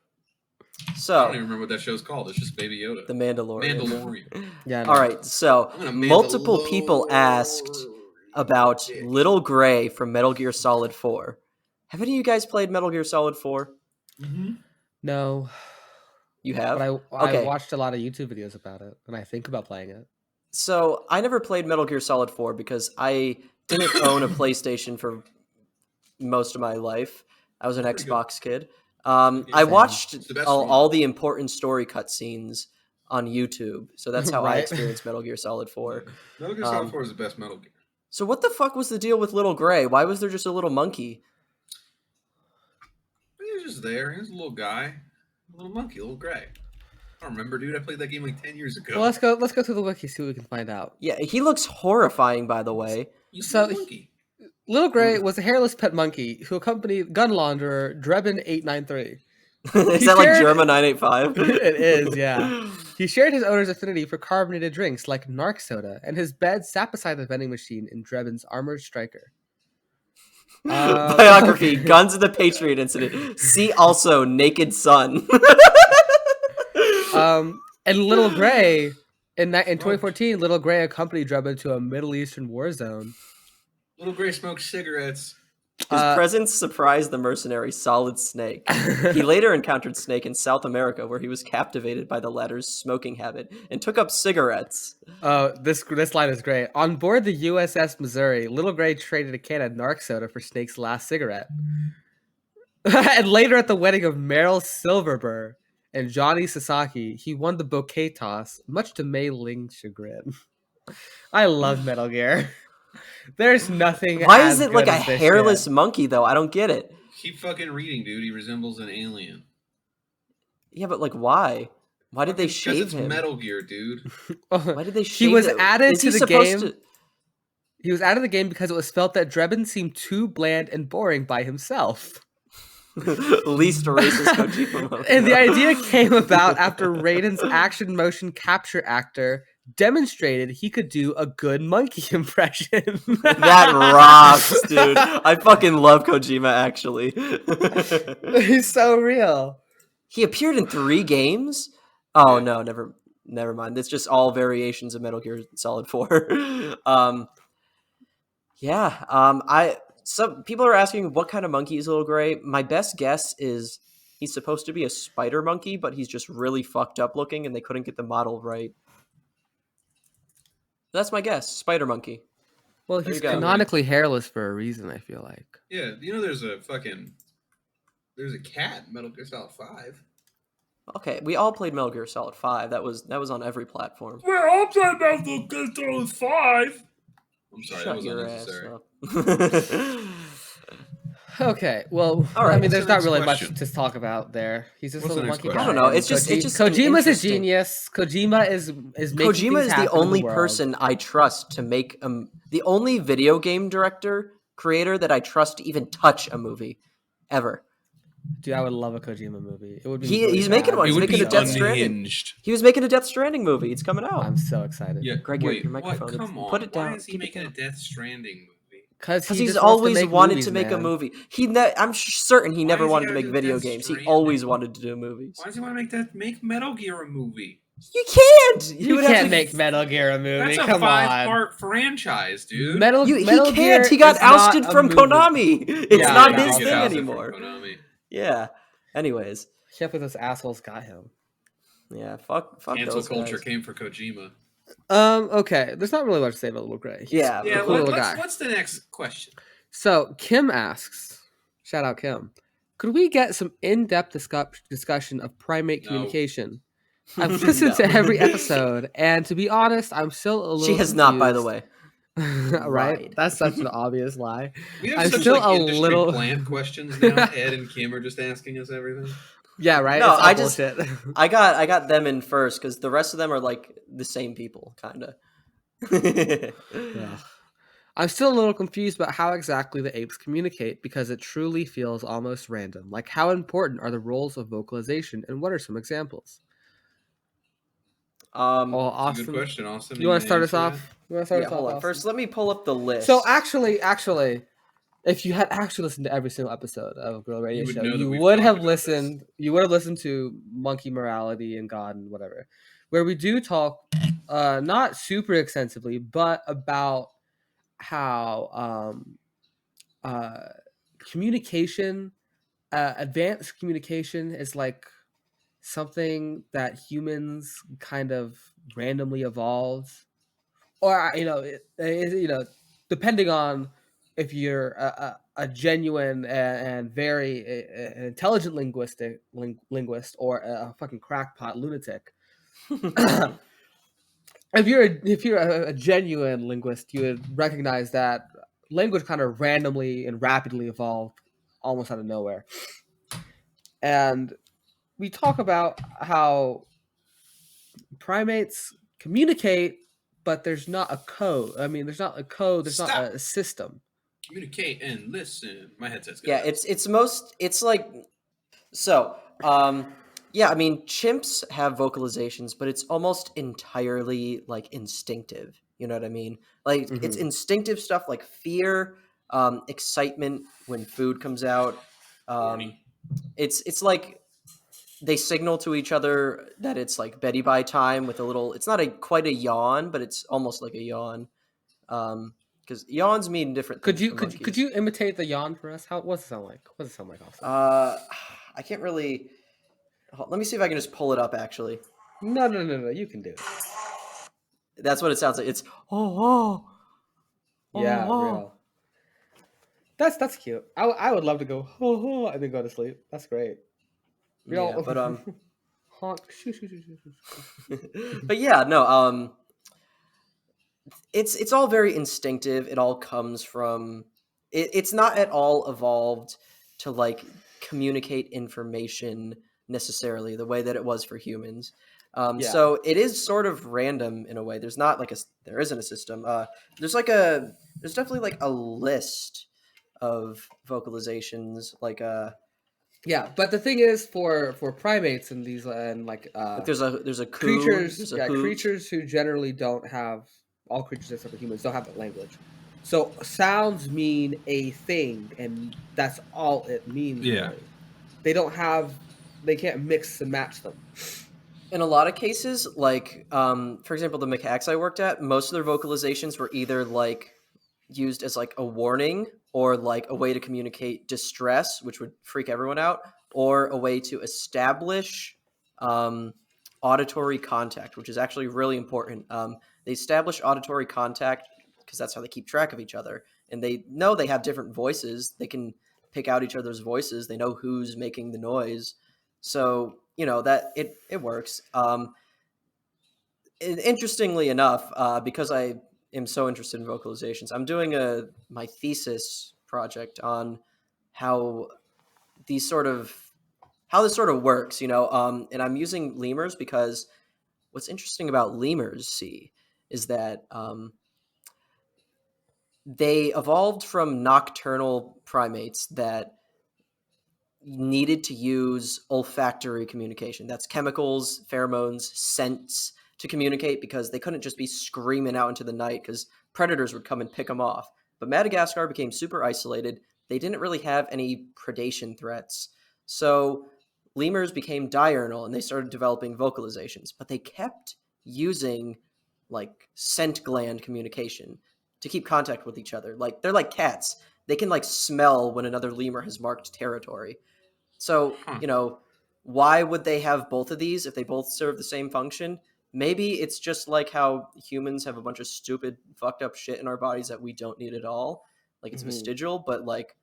D: I
C: So
D: don't even remember what that show's called. It's just Baby Yoda.
C: the Mandalorian.
D: Mandalorian.
B: Yeah.
C: All right. So
D: I'm gonna
C: multiple people asked about
D: Dick.
C: Little Gray from Metal Gear Solid 4. Have any of you guys played Metal Gear Solid 4?
D: Mm-hmm.
B: No,
C: You have?
B: but I
C: Okay.
B: watched a lot of YouTube videos about it, and I think about playing it.
C: So I never played Metal Gear Solid 4 because I didn't own a PlayStation for most of my life. I was an
D: Pretty good.
C: Xbox kid.
D: Yeah,
C: I
D: same.
C: watched
D: It's the best
C: all
D: one.
C: the important story cutscenes on YouTube. So that's how I
B: Right.
C: experienced Metal Gear Solid 4.
D: Metal Gear Solid 4 is the best Metal Gear.
C: So what the fuck was the deal with Little Gray? Why was there just a little monkey?
D: He was just there. He was a little guy. A little monkey, a little gray. I don't remember, dude. I played that game like 10 years ago.
B: Well, let's go through the wiki, see what we can find out.
C: Yeah, he looks horrifying, by the way.
D: You
B: so-
D: see a monkey.
B: Little Gray was a hairless pet monkey who accompanied gun launderer Drebin 893.
C: Is
B: He
C: that like
B: shared-
C: German 985?
B: It is, yeah. He shared his owner's affinity for carbonated drinks like Narc soda, and his bed sat beside the vending machine in Drebin's armored striker.
C: Biography:
B: okay.
C: Guns of the Patriot Incident. See also Naked Sun.
B: And Little Gray in 2014, Little Gray accompanied Drebin to a Middle Eastern war zone.
D: Little Gray smokes cigarettes.
C: His presence surprised the mercenary Solid Snake. He later encountered Snake in South America, where he was captivated by the latter's smoking habit and took up cigarettes.
B: This line is great. On board the USS Missouri, Little Gray traded a can of Narc soda for Snake's last cigarette. And later at the wedding of Meryl Silverburr and Johnny Sasaki, he won the bouquet toss, much to Mei Ling's chagrin. I love Metal Gear. There's nothing.
C: Why
B: as
C: is it
B: good
C: like a
B: as this
C: hairless
B: shit.
C: monkey, though? I don't get it.
D: Keep fucking reading, dude. He resembles an alien.
C: Yeah, but like, why? Why did they
D: Because
C: shave
D: it's
C: him?
D: Metal Gear, dude.
C: Why did they shave
B: He was
C: him?
B: added
C: Is
B: to
C: he
B: the
C: supposed
B: game. He was out of the game because it was felt that Drebin seemed too bland and boring by himself.
C: Least racist Kojima moment.
B: And the idea came about after Raiden's action motion capture actor demonstrated he could do a good monkey impression.
C: That rocks, dude. I fucking love Kojima, actually.
B: He's so real.
C: He appeared in 3 games? Oh, no, never mind. It's just all variations of Metal Gear Solid 4. Some people are asking what kind of monkey is Little Gray. My best guess is he's supposed to be a spider monkey, but he's just really fucked up looking and they couldn't get the model right. That's my guess. Spider monkey.
B: Well,
C: There
B: he's
C: you go.
B: canonically hairless for a reason, I feel like.
D: Yeah, you know there's a cat in Metal Gear Solid 5.
C: Okay, we all played Metal Gear Solid 5. That was on every platform.
D: We're all playing Metal Gear Solid 5. I'm sorry, that
C: Shut
D: was
C: your
D: unnecessary.
C: ass up.
B: Okay, well,
C: All right,
B: I mean,
D: what's
B: there's
D: the
B: not
D: next
B: really
D: question?
B: much to talk about there. He's just
D: What's
B: a
D: the
B: little
D: next
B: monkey
D: question?
B: guy.
C: I don't know,
B: and
C: it's just
B: Kojima's a
C: interesting.
B: genius. Kojima is making
C: Kojima
B: things
C: is
B: happen
C: the
B: in
C: only
B: world.
C: person I trust to make the only video game creator that I trust to even touch a movie ever.
B: Dude, I would love a Kojima movie. It would be.
C: He's making one.
D: It
C: He's
D: would
C: making
D: be
C: a Death Stranding.
D: unhinged.
C: He was making a Death Stranding movie. It's coming out.
B: I'm so excited.
D: Yeah,
C: Greg,
D: wait,
C: your microphone,
D: What? Come on.
C: put it down,
D: Why is he
C: keep it
D: making a
C: down.
D: Death Stranding movie?
B: Because
C: He's always wanted to make a movie. I'm certain he
D: Why
C: never
D: does he
C: wanted to
D: gotta
C: make
D: do
C: video
D: Death
C: games. He
D: Stranding?
C: always wanted to do movies.
D: Why does he want to make Metal Gear a movie?
C: You can't.
B: You
C: would have
B: can't
C: to-
B: make Metal Gear a movie.
D: That's a
B: Come on.
D: 5-part franchise, dude.
B: Metal
C: He
B: Gear
C: can't. He got
B: is not
C: ousted
B: a
C: from
B: movie.
C: Konami. It's
B: Yeah,
C: not
B: yeah,
C: his
B: I'll
C: thing
B: get
D: ousted from
C: anymore.
D: Konami.
C: Yeah. Anyways.
B: I can't believe those assholes got him.
C: Yeah. Fuck
D: Cancel
C: those
D: culture
C: guys.
D: came for Kojima.
B: Okay. There's not really much to say about Little Gray. He's
C: Yeah,
B: a
D: Yeah,
B: cool little guy.
D: what's the next question?
B: So Kim asks, shout out Kim, could we get some in-depth discussion of primate
D: No.
B: communication? I've listened to
C: No.
B: every episode, and to be honest, I'm still a little
C: She has not, by the
B: confused
C: way.
B: Right? That's such an obvious lie.
D: We have
B: I'm
D: such
B: still
D: like
B: a
D: industry
B: little
D: plant questions now. Ed and Kim are just asking us everything.
B: Yeah, right.
C: No,
B: It's all
C: I just
B: bullshit.
C: I got them in first because the rest of them are like the same people, kind of.
B: Ugh. I'm still a little confused about how exactly the apes communicate because it truly feels almost random. Like, how important are the roles of vocalization, and what are some examples? Oh,
C: um,
D: It's a good
B: Austin,
D: question, Austin. Are
B: you
D: you
B: want to
D: gonna
B: start us
D: answer that?
B: off? You want to start
C: yeah,
B: us off,
C: hold on.
B: Austin?
C: First, let me pull up the list.
B: So actually, if you had actually listened to every single episode of Girl Radio
D: You would
B: Show,
D: know that
B: you
D: we've
B: would
D: talked
B: have
D: about this.
B: listened. You would have listened to Monkey Morality and God and whatever, where we do talk, not super extensively, but about how communication, advanced communication, is like something that humans kind of randomly evolved, or depending on if you're a genuine and very intelligent linguist or a fucking crackpot lunatic. If you're a genuine linguist, you would recognize that language kind of randomly and rapidly evolved almost out of nowhere. And we talk about how primates communicate, but there's not a code. I mean, there's not a code. There's not
D: Stop.
B: a system.
D: Communicate and listen. My headset's
C: yeah,
D: going.
C: it's like so. Yeah, I mean, chimps have vocalizations, but it's almost entirely like instinctive. You know what I mean? Like it's
B: Mhm.
C: instinctive stuff like fear, excitement when food comes out.
D: Horny.
C: It's like they signal to each other that it's like Betty by time with a little. It's not a quite a yawn, but it's almost like a yawn. Because yawns mean different
B: Could
C: things
B: you
C: for
B: could you,
C: monkeys.
B: could you imitate the yawn for us? What's it sound like? What does it sound like, Austin?
C: I can't really. Let me see if I can just pull it up. Actually,
B: No. You can do it.
C: that's what it sounds like. It's oh
B: Yeah,
C: oh.
B: real. That's cute. I would love to go ho ho and then go to sleep. That's great. Real.
C: Yeah, but
B: honk. Shoo, shoo, shoo, shoo, shoo.
C: but yeah, no. It's all very instinctive. It all comes from. It's not at all evolved to like communicate information necessarily the way that it was for humans.
B: Yeah.
C: So it is sort of random in a way. There's not like there isn't a system. There's definitely like a list of vocalizations
B: Yeah, but the thing is, for primates and these and like
C: there's a coo,
B: creatures,
C: there's a
B: yeah,
C: hoot.
B: creatures who generally don't have, all creatures except for humans don't have that language. So sounds mean a thing, and that's all it means.
D: Yeah.
B: Really. They can't mix and match them.
C: In a lot of cases, like for example, the macaques I worked at, most of their vocalizations were either like used as like a warning or like a way to communicate distress, which would freak everyone out, or a way to establish auditory contact, which is actually really important. They establish auditory contact because that's how they keep track of each other, and they know they have different voices. They can pick out each other's voices. They know who's making the noise, so that it works. Interestingly enough, because I am so interested in vocalizations, I'm doing my thesis project on how this sort of works, and I'm using lemurs because what's interesting about lemurs, is that they evolved from nocturnal primates that needed to use olfactory communication. That's chemicals, pheromones, scents to communicate because they couldn't just be screaming out into the night because predators would come and pick them off. But Madagascar became super isolated. They didn't really have any predation threats. So lemurs became diurnal and they started developing vocalizations, but they kept using like scent gland communication to keep contact with each other. Like they're like cats. They can like smell when another lemur has marked territory. So, why would they have both of these if they both serve the same function? Maybe it's just like how humans have a bunch of stupid, fucked up shit in our bodies that we don't need at all. Like it's vestigial, but like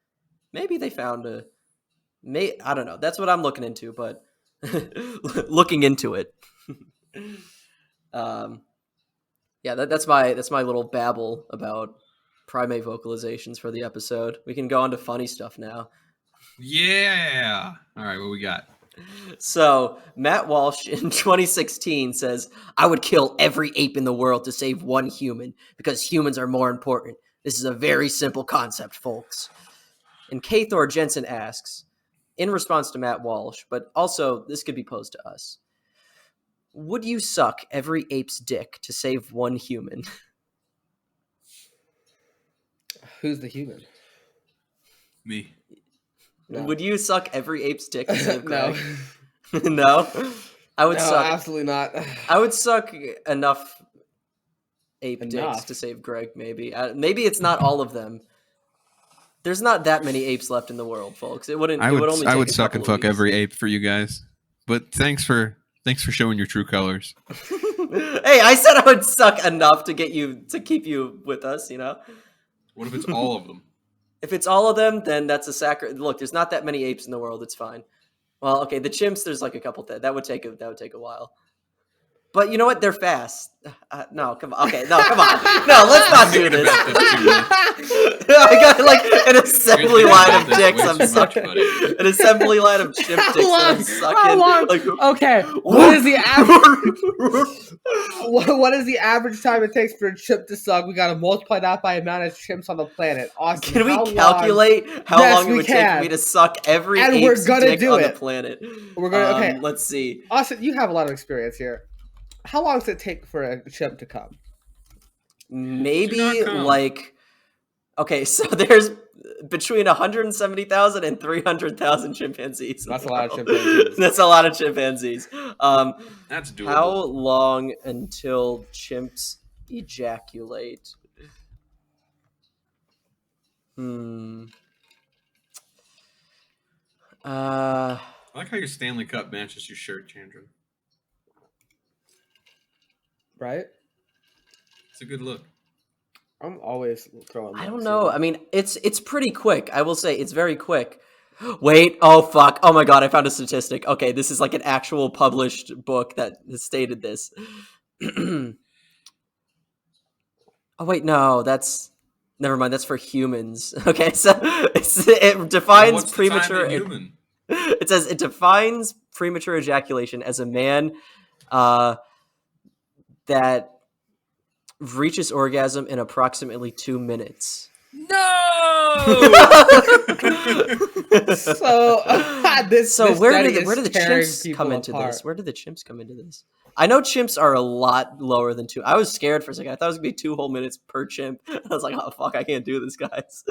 C: maybe they found I don't know. That's what I'm looking into, but looking into it. Yeah, that's my little babble about primate vocalizations for the episode. We can go on to funny stuff now.
D: Yeah. All right, what we got?
C: So Matt Walsh in 2016 says, "I would kill every ape in the world to save one human because humans are more important. This is a very simple concept, folks." And K. Thor Jensen asks, in response to Matt Walsh, but also this could be posed to us: would you suck every ape's dick to save one human?
B: Who's the human?
D: Me.
B: No.
C: Would you suck every ape's dick to save
B: No.
C: Greg? No? I would
B: No,
C: suck.
B: absolutely not.
C: I would suck enough ape dicks
B: Enough?
C: to save Greg, maybe. Maybe it's not all of them. There's not that many apes left in the world, folks. It wouldn't.
D: I
C: It would only.
D: I
C: take
D: would
C: a
D: suck
C: couple
D: and
C: of
D: fuck
C: weeks.
D: every ape for you guys. But thanks for showing your true colors.
C: Hey, I said I would suck enough to keep you with us. You know.
D: What if it's all of them?
C: If it's all of them, then that's a sacri. Look, there's not that many apes in the world. It's fine. Well, okay, the chimps. There's like a couple that would take a while. But you know what? They're fast. No, come on. Okay, no, come on. No, let's not do this. I got like an assembly line of dicks. I'm sucking. An assembly line of chimp dicks that I'm sucking.
B: How long?
C: Like,
B: Okay, what is the average? What is the average time it takes for a chimp to suck? We gotta multiply that by the amount of chimps on the planet. Austin,
C: can we
B: how long-
C: calculate how
B: Yes,
C: long it
B: we
C: would
B: can.
C: take for me to suck every
B: And
C: ape's
B: we're gonna
C: dick
B: do
C: on the
B: it.
C: planet?
B: We're gonna okay.
C: Let's see.
B: Austin, you have a lot of experience here. How long does it take for a chimp to come?
C: Maybe
D: Do not come.
C: like. Okay, so there's between 170,000 and 300,000 chimpanzees. in
B: That's
C: the
B: a lot of
C: world.
B: chimpanzees.
C: That's a lot of chimpanzees.
D: That's doable.
C: How long until chimps ejaculate?
D: I like how your Stanley Cup matches your shirt, Chandra.
B: Right?
D: It's a good look.
B: I'm always throwing.
C: I don't
B: looks,
C: know.
B: you
C: I mean, it's pretty quick. I will say it's very quick. Wait, oh fuck. Oh my god, I found a statistic. Okay, this is like an actual published book that has stated this. Oh wait, no, never mind, that's for humans. Okay, so it defines
D: What's the
C: premature
D: time in human?
C: It says it defines premature ejaculation as a man that reaches orgasm in approximately 2 minutes.
D: No.
B: So this.
C: So
B: this
C: where
B: study
C: did the
B: is tearing
C: chimps
B: people
C: come into
B: apart.
C: this? Where did the chimps come into this? I know chimps are a lot lower than 2. I was scared for a second. I thought it was gonna be 2 whole minutes per chimp. I was like, oh fuck, I can't do this, guys.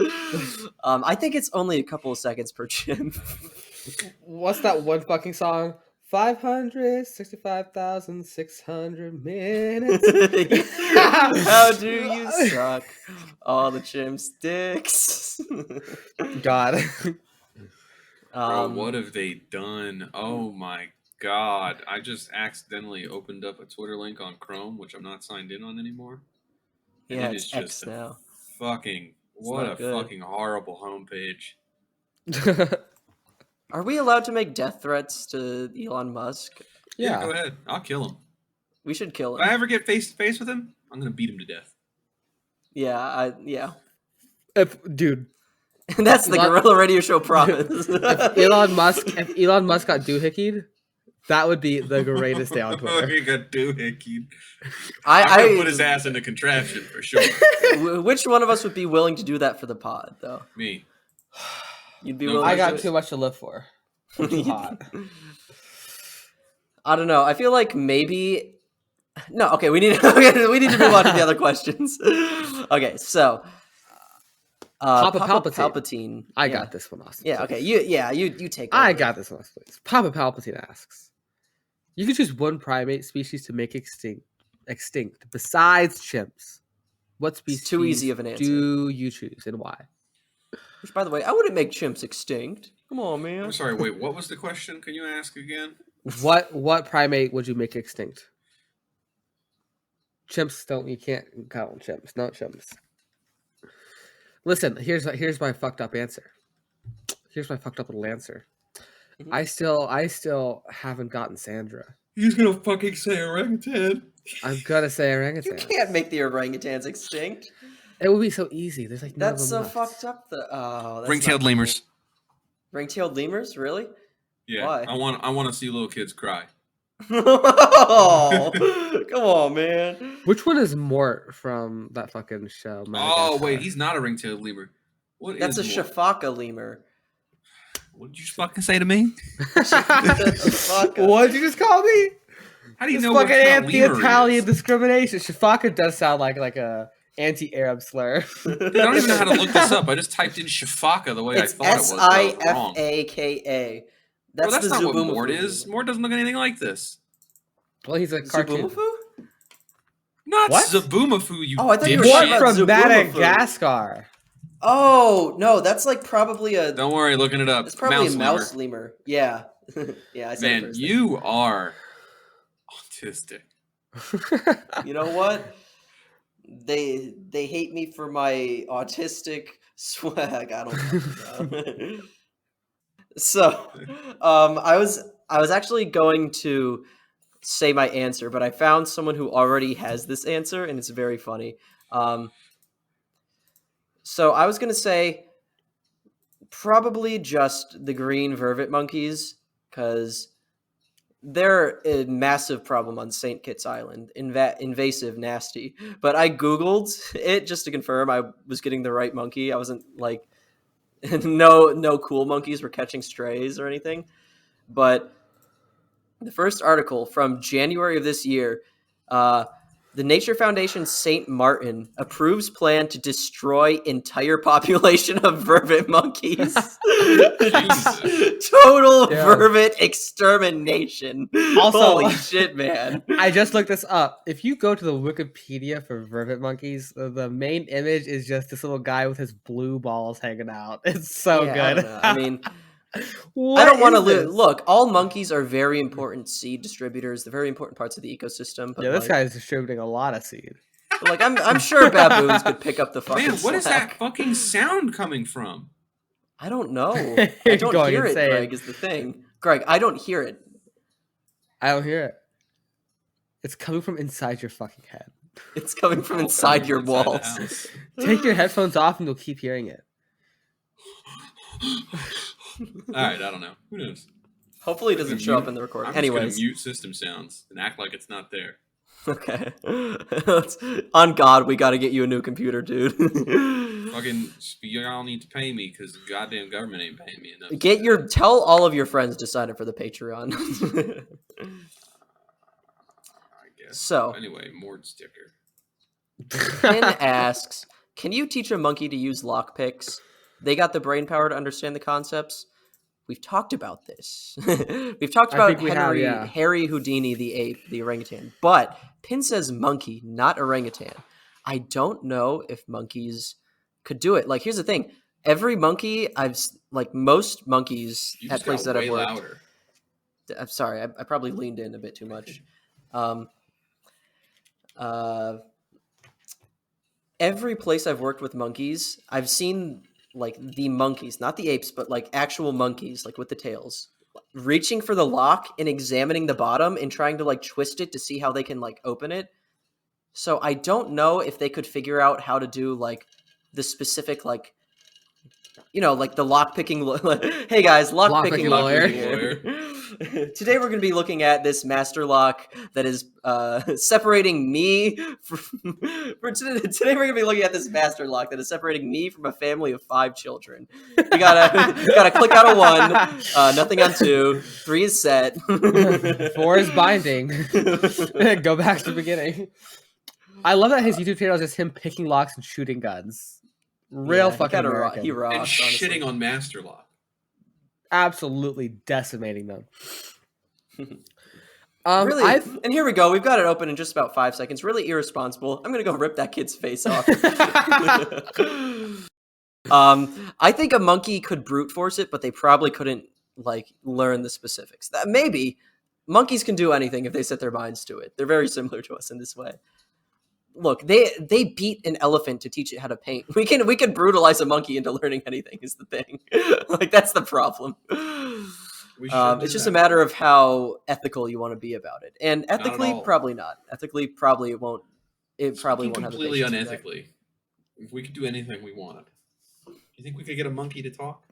C: I think it's only a couple of seconds per chimp.
B: What's that one fucking song? 565,600 minutes.
C: How do you suck all the chimps' dicks?
B: God.
D: Bro, what have they done? Oh my god. I just accidentally opened up a Twitter link on Chrome, which I'm not signed in on anymore. And
C: Yeah,
D: it
C: it's
D: is
C: X
D: just
C: now.
D: fucking what
C: not
D: a
C: good.
D: fucking horrible homepage.
C: Are we allowed to make death threats to Elon Musk?
D: Yeah, go ahead. I'll kill him.
C: We should kill
D: If I
C: him.
D: ever get face to face with him, I'm gonna beat him to death.
C: Yeah.
B: Dude,
C: That's the
B: Elon-
C: Gorilla Radio Show promise.
B: if Elon Musk got doohickied, that would be the greatest day on Twitter.
D: He got doohickied. I could put his ass in a contraption for sure.
C: Which one of us would be willing to do that for the pod, though?
D: Me.
C: You'd be
D: No,
C: willing.
B: I
C: to
B: got
C: do it?
B: too much to live for. I'm too hot.
C: I don't know. I feel like maybe. No, okay. We need to move on to the other questions. Okay, so
B: Papa
C: Palpatine.
B: I
C: yeah.
B: got this one, Austin.
C: Yeah. Okay. You take.
B: I
C: over.
B: got this one, please. Papa Palpatine asks, you could choose one primate species to make extinct besides chimps. What species
C: too easy of an answer.
B: do you choose and why?
C: Which, by the way, I wouldn't make chimps extinct. Come on, man.
D: I'm sorry, wait, what was the question? Can you ask again?
B: What primate would you make extinct? Chimps you can't count chimps. No chimps. Listen, here's my fucked up answer. Here's my fucked up little answer.
C: Mhm.
B: I still haven't gotten Sandra.
D: He's gonna fucking say orangutan.
B: I'm gonna say
C: You
B: orangutan.
C: can't make the orangutans extinct.
B: It would be so easy. There's like none
C: That's
B: of
C: so
B: them left.
C: fucked up. That's
D: Ring-tailed
C: not
D: lemurs.
C: cool. Ring-tailed lemurs, really?
D: Yeah,
C: Why?
D: I want to see little kids cry.
C: Oh, come on, man.
B: Which one is Mort from that fucking show?
D: Oh wait,
B: Madagascar?
D: he's not a ring-tailed lemur. What
C: That's a
D: is more?
C: shafaka lemur.
D: What did you fucking say to me?
C: Shafaka.
B: What did you just call me?
D: How do you
B: It's
D: know what
B: fucking
D: kind of lemur it
B: anti-Italian
D: is?
B: discrimination. Shafaka does sound like a anti-Arab slur.
D: Dude, I don't even know how to look this up. I just typed in shafaka the way
C: It's
D: I thought it was. but I was wrong.
C: Sifaka.
D: Bro,
C: That's
D: that's
C: the
D: not what
C: Zubumafu
D: Mort is.
C: lemur.
D: Mort doesn't look anything like this.
B: Well, he's a cartoon.
C: Zubumafu?
D: Not
B: What?
D: Zabumafu, you
C: Oh, I thought you were
D: dipshit.
C: talking
B: Mort
C: about
B: from
C: Zubumafu.
B: Madagascar.
C: Oh no, that's like probably a.
D: Don't worry, looking it up.
C: It's probably a
D: lemur.
C: mouse lemur. Yeah, yeah. I said it
D: Man,
C: first.
D: you are autistic.
C: You know what? They hate me for my autistic swag. I don't know. So, I was actually going to say my answer, but I found someone who already has this answer, and it's very funny. So I was gonna say probably just the green vervet monkeys, because they're a massive problem on St. Kitts Island. Invasive, nasty. But I Googled it just to confirm I was getting the right monkey. I wasn't like no cool monkeys were catching strays or anything. But the first article from January of this year, the Nature Foundation St. Martin approves plan to destroy entire population of vervet monkeys. Total
B: Yeah.
C: vervet extermination.
B: Also-
C: Holy shit, man.
B: I just looked this up. If you go to the Wikipedia for vervet monkeys, the main image is just this little guy with his blue balls hanging out. It's so
C: Yeah,
B: good.
C: I don't know. I mean,
B: What
C: I don't want to
B: is this?
C: look. All monkeys are very important seed distributors. They're very important parts of the ecosystem. But
B: Yeah, this
C: like,
B: guy's distributing a lot of seed.
C: but, like I'm sure baboons could pick up the fucking
D: Man, what is
C: slack.
D: that fucking sound coming from?
C: I don't know. I don't
B: Going
C: hear
B: insane.
C: it, Greg, is the thing. Greg, I don't hear it.
B: I don't hear it. It's coming from inside your fucking head.
C: It's coming from
D: Oh,
C: inside your
D: inside the
C: walls.
D: house.
B: Take your headphones off and you'll keep hearing it.
D: All right, I don't know. Who knows?
C: Hopefully it doesn't show up in the recording.
D: I'm just
C: Anyways.
D: gonna mute system sounds and act like it's not there.
C: Okay. On God, we got to get you a new computer, dude.
D: Fucking, y'all need to pay me because the goddamn government ain't paying me enough.
C: Tell all of your friends to sign up for the Patreon.
D: I guess.
C: So.
D: Anyway, Mort sticker.
C: Finn asks, can you teach a monkey to use lockpicks? They got the brain power to understand the concepts. We've talked about this. We've talked
B: I
C: about
B: think we have,
C: Henry,
B: yeah.
C: Harry Houdini, the ape, the orangutan. But Pin says monkey, not orangutan. I don't know if monkeys could do it. Like, here's the thing. Every monkey, most monkeys
D: You
C: at
D: just
C: places
D: got
C: that
D: way
C: I've worked.
D: louder.
C: I'm sorry, I probably leaned in a bit too much. Every place I've worked with monkeys, I've seen like the monkeys, not the apes, but like actual monkeys, like with the tails, reaching for the lock and examining the bottom and trying to like twist it to see how they can like open it. So I don't know if they could figure out how to do like the specific like, you know, like the lock picking. Hey guys, lock picking
B: Lock-picking lawyer.
C: here. Today we're going to be looking at this master lock that is separating me from. Today we're going to be looking at this master lock that is separating me from a family of 5 children. You gotta click out a 1, nothing on 2, 3 is set,
B: 4 is binding. Go back to the beginning. I love that his YouTube channel is just him picking locks and shooting guns. Real
C: Yeah,
B: fucking
C: he
B: American.
C: he rocks,
D: And
C: honestly.
D: shitting on Master Lock.
B: Absolutely decimating them.
C: Really,
B: I've
C: and here we go. We've got it open in just about 5 seconds. Really irresponsible. I'm gonna go rip that kid's face off. I think a monkey could brute force it, but they probably couldn't like learn the specifics. That maybe monkeys can do anything if they set their minds to it. They're very similar to us in this way. Look, they beat an elephant to teach it how to paint. We can brutalize a monkey into learning anything. Is the thing. Like that's the problem.
D: We should do
C: It's just
D: that.
C: a matter of how ethical you want to be about it, and
D: at
C: ethically,
D: all.
C: probably not. Ethically, probably it won't. It probably
D: Speaking
C: won't have the
D: completely
C: patience for that.
D: unethically. If we could do anything we wanted, do you think we could get a monkey to talk?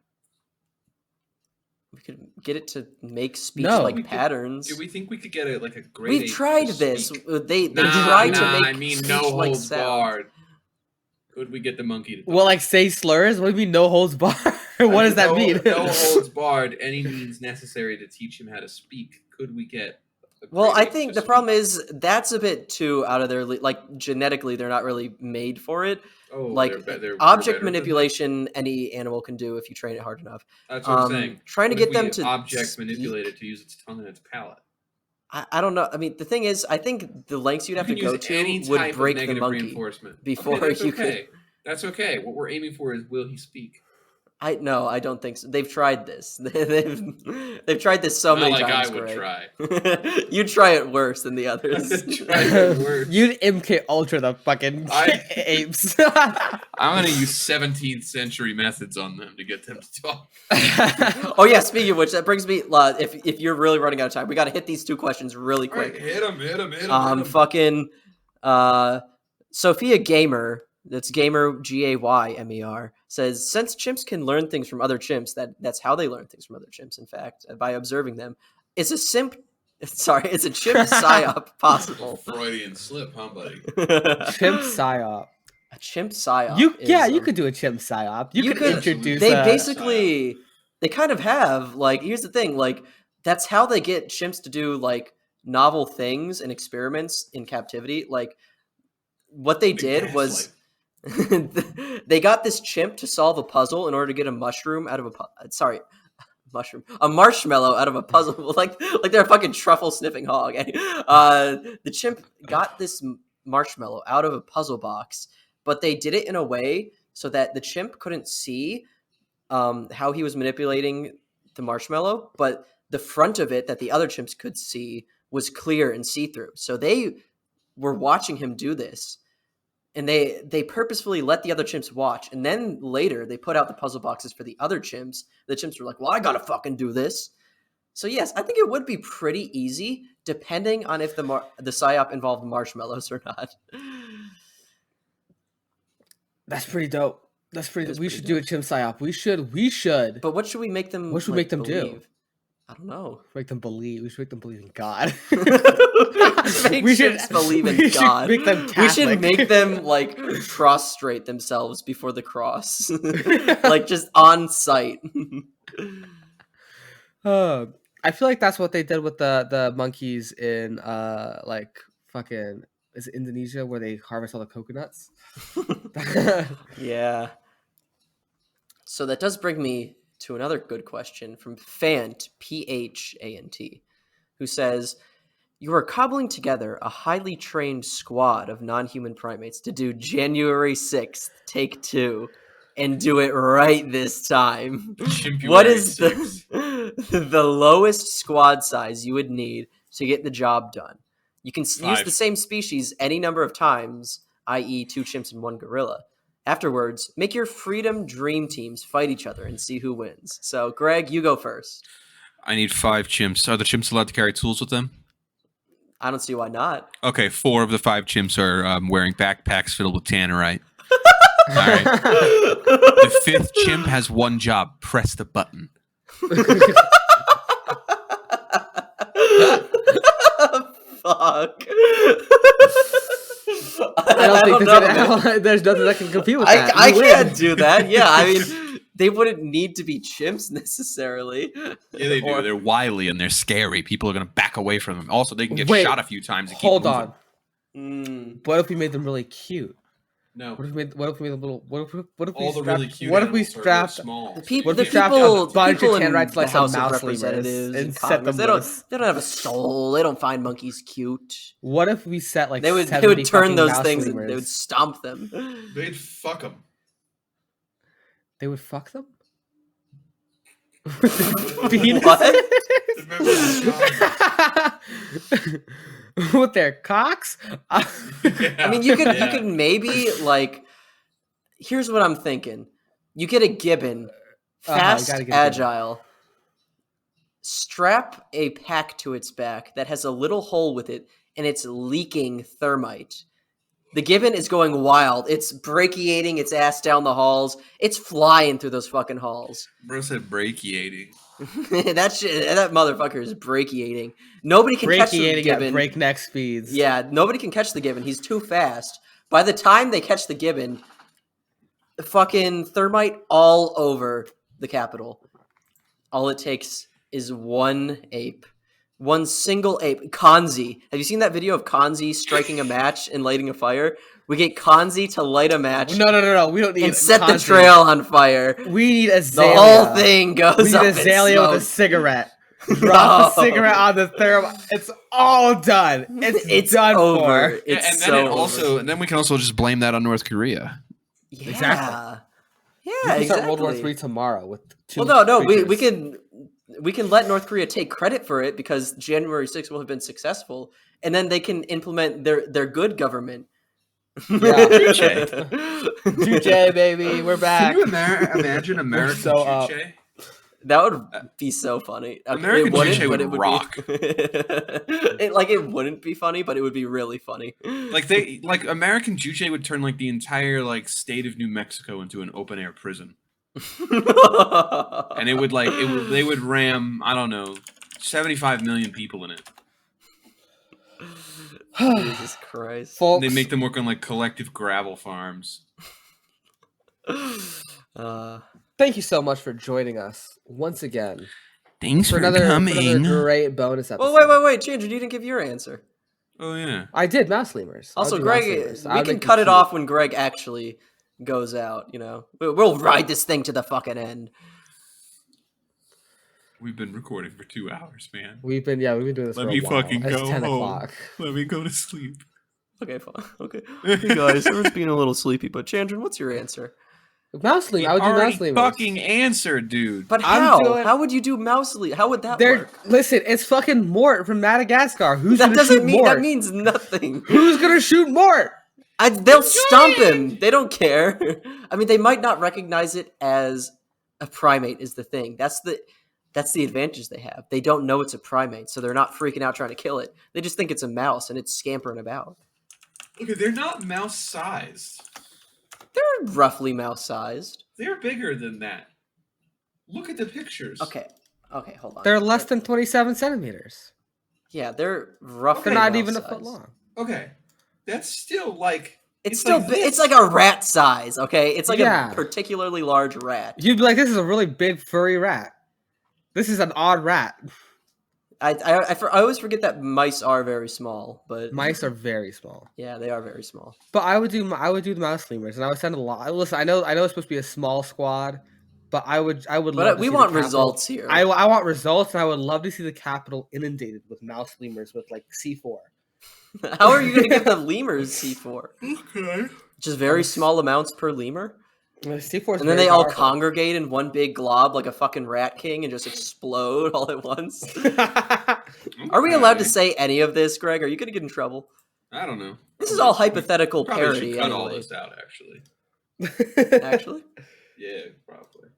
C: We could get it to make speech
B: No.
C: like
D: We could-
C: patterns.
D: Do we think we could get a grade?
C: We've
D: 8
C: tried
D: to
C: this.
D: speak?
C: They
D: Nah,
C: tried to make
D: I mean,
C: speech
D: no
C: like
D: holds
C: sound.
D: barred. Could we get the monkey to talk?
B: Well, like say slurs. What do you mean no holds barred? What does that mean?
D: No holds barred. Any means necessary to teach him how to speak. Could we get?
C: Well, I think the problem is that's a bit too out of their like genetically they're not really made for it. Like
D: they're
C: object
D: better than
C: manipulation, any animal can do if you train it hard enough.
D: that. That's what I'm saying.
C: Trying to
D: What if
C: get them
D: we
C: to
D: object
C: speak?
D: manipulate it to use its tongue and its palate.
C: I don't know. I mean, the thing is, I think the lengths you'd have to
D: You
C: go
D: can use any
C: to would
D: type of
C: break the
D: negative
C: monkey.
D: reinforcement
C: before
D: okay, that's
C: you could-
D: okay. That's okay. What we're aiming for is will he speak?
C: I don't think so. They've tried this. They've tried this so
D: Not
C: many
D: like
C: times.
D: I would
C: Greg.
D: try.
C: You'd try it worse than the others.
D: Try it worse.
B: You'd MK Ultra the fucking
D: I-
B: apes.
D: I'm gonna use 17th century methods on them to get them to talk.
C: Oh yeah, speaking of which, that brings me. If you're really running out of time, we got to hit these two questions really
D: All right,
C: quick.
D: hit him.
C: Fucking Sophia Gamer, that's Gamer Gaymer, says since chimps can learn things from other chimps, that's how they learn things from other chimps. In fact, by observing them, is a chimp psyop possible?
D: Freudian slip, huh, buddy?
B: Chimp psyop.
C: A chimp psyop.
B: You
C: is,
B: could do a chimp psyop.
C: you
B: You,
C: could-
B: could introduce.
C: They
B: a-
C: basically, they kind of have like. Here's the thing, like that's how they get chimps to do like novel things and experiments in captivity. Like what they did was. They got this chimp to solve a puzzle in order to get a marshmallow out of a puzzle, like they're a fucking truffle sniffing hog. The chimp got this marshmallow out of a puzzle box, but they did it in a way so that the chimp couldn't see how he was manipulating the marshmallow, but the front of it that the other chimps could see was clear and see-through. So they were watching him do this. And they purposefully let the other chimps watch. And then later they put out the puzzle boxes for the other chimps. The chimps were like, well, I gotta fucking do this. So yes, I think it would be pretty easy depending on if the psyop involved marshmallows or not.
B: That's pretty dope. That's pretty.
C: It
B: We
C: is
B: should
C: pretty
B: do a chimp psyop. We should.
C: But what should we make them
B: What should we make them do?
C: believe? I don't know.
B: Make them believe. We should make them believe in God.
C: Make
B: We should-
C: chimps believe in
B: we should
C: God.
B: make them
C: We should
B: Catholic.
C: make them like prostrate themselves before the cross, like just on site.
B: I feel like that's what they did with the monkeys in like fucking is it Indonesia where they harvest all the coconuts.
C: Yeah. So that does bring me to another good question from Phant, Phant, who says, you are cobbling together a highly trained squad of non-human primates to do January 6th, take 2, and do it right this time. What is the lowest squad size you would need to get the job done? You can use
D: 5.
C: the same species any number of times, i.e. 2 chimps and 1 gorilla. Afterwards, make your freedom dream teams fight each other and see who wins. So, Greg, you go first.
D: I need 5 chimps. Are the chimps allowed to carry tools with them?
C: I don't see why not.
D: Okay, 4 of the 5 chimps are wearing backpacks filled with tannerite. All right. The 5th chimp has one job: press the button.
C: Fuck.
B: I don't
C: know.
B: think there's nothing that can compete with
C: I
B: that.
C: I
B: You win.
C: can't do that. Yeah, I mean, they wouldn't need to be chimps necessarily.
D: Yeah, they do.
C: Or-
D: They're wily and they're scary. People are going to back away from them. Also, they can get
B: Wait,
D: shot a few times. And
B: Hold
D: keep
B: on.
D: moving.
B: What if we made them really cute?
D: No.
B: What if we made them little? What if we
D: All the
B: strapped,
D: really cute
B: What if we
D: animals are real
B: strapped?
D: small.
C: The
B: What
C: people,
B: if
C: the
B: we strapped
C: people,
B: a bunch of
C: people in
B: tanrites
C: the
B: like some
C: House of
B: mouse lemurs
C: Representatives
B: and
C: and
B: set
C: Congress,
B: them loose?
C: they don't have a soul. They don't find monkeys cute.
B: What if we set like
C: They would
B: 70
C: turn
B: fucking
C: those
B: mouse
C: things and
B: lemurs?
C: they would stomp them.
D: They'd fuck them.
B: They would fuck them. Penis?
C: What?
B: With their cocks?
C: I mean, you could maybe like. Here's what I'm thinking: you get a gibbon,
B: You
C: fast,
B: gotta get a gibbon.
C: agile. strap a pack to its back that has a little hole with it, and it's leaking thermite. The gibbon is going wild. It's brachiating its ass down the halls. It's flying through those fucking halls.
D: Bro said brachiating.
C: that motherfucker is brachiating. Nobody can catch the
B: Brachiating
C: gibbon.
B: at breakneck speeds.
C: Yeah, nobody can catch the gibbon. He's too fast. By the time they catch the gibbon, fucking thermite all over the Capitol. All it takes is one ape. One single ape. Kanzi. Have you seen that video of Kanzi striking a match and lighting a fire? We get Kanzi to light a match
B: No. We don't need
C: and set the
B: Kanzi.
C: trail on fire.
B: We need
C: The
B: Azalea.
C: whole thing goes
B: We need
C: up in
B: Azalea with a
C: smoke.
B: cigarette. Drop the
C: No.
B: cigarette on the thermite. It's all done. It's done
C: over.
B: for.
C: It's
D: and then
C: so over.
D: and then we can also just blame that on North Korea.
C: Yeah.
B: Exactly.
C: Yeah,
B: We can
C: exactly.
B: start World War III tomorrow with two.
C: Well, no, we
B: creatures.
C: we can let North Korea take credit for it because January 6th will have been successful, and then they can implement their good government.
B: Yeah.
D: Juche.
B: baby, we're back.
D: Can you imagine American
B: so up.
D: Juche?
C: That would be so funny.
D: American
C: It wouldn't,
D: Juche
C: but
D: would
C: it would
D: rock.
C: Be, it wouldn't be funny, but it would be really funny.
D: Like American Juche would turn like the entire like state of New Mexico into an open air prison. And they would ram, I don't know, 75 million people in it.
C: Jesus Christ.
B: Folks,
D: They make them work on like collective gravel farms.
B: thank you so much for joining us once again
D: Thanks
B: for another great bonus episode.
C: Well, wait, Chandra, you didn't give your answer.
D: Oh yeah.
B: I did mouse lemurs.
C: Also,
B: I'll do
C: Greg,
B: mouse lemurs.
C: we
B: I'll
C: can
B: make
C: cut it
B: cute.
C: off when Greg actually goes out. You know, we'll ride this thing to the fucking end.
D: We've been recording for 2 hours, man.
B: We've been doing this
D: Let
B: for
D: me
B: a while.
D: fucking
B: It's
D: go
B: 10
D: home.
B: o'clock.
D: Let me go to sleep.
C: Okay, fine. Okay, hey guys, everyone's being a little sleepy, but Chandra, what's your answer?
B: Mouse lemur. I would do
D: Already
B: mouse lemurs.
D: fucking answer, dude.
C: But
B: I'm
C: how?
B: doing-
C: How would you do mouse lemur? How would that
B: They're
C: work?
B: listen. It's fucking Mort from Madagascar. Who's
C: That
B: gonna
C: doesn't
B: shoot
C: mean
B: Mort?
C: that means nothing.
B: Who's gonna shoot Mort?
C: They'll stomp him. They don't care. I mean, they might not recognize it as a primate. Is the thing. That's the advantage they have. They don't know it's a primate, so they're not freaking out trying to kill it. They just think it's a mouse and it's scampering about.
D: Okay, they're not mouse sized.
C: They're roughly mouse sized.
D: They're bigger than that. Look at the pictures.
C: Okay, hold on.
B: They're less than 27 centimeters.
C: Yeah, they're roughly.
B: They're not
C: mouse
B: even a
C: size.
B: foot long.
D: Okay. That's still like
C: It's still
D: like this.
C: it's like a rat size. Okay, it's like
B: Yeah.
C: a particularly large rat.
B: You'd be like, this is a really big furry rat. This is an odd rat.
C: I always forget that mice are very small, but
B: Mice are very small.
C: yeah, they are very small.
B: But I would do the mouse lemurs, and I would send a lot. Listen, I know it's supposed to be a small squad, but I would.
C: But
B: love to
C: we
B: see the
C: want
B: Capitol-
C: results here.
B: I want results, and I would love to see the Capitol inundated with mouse lemurs with like C4.
C: How are you going to get the lemurs C4?
D: Okay.
C: Just very small amounts per lemur,
B: C4 is
C: and then
B: very
C: they all
B: powerful.
C: congregate in one big glob like a fucking rat king and just explode all at once. Are we allowed to say any of this, Greg? Are you going to get in trouble?
D: I don't know.
C: This is all hypothetical
D: Probably
C: parody,
D: should cut all
C: anyway.
D: this out, actually.
C: Actually,
D: Yeah, probably.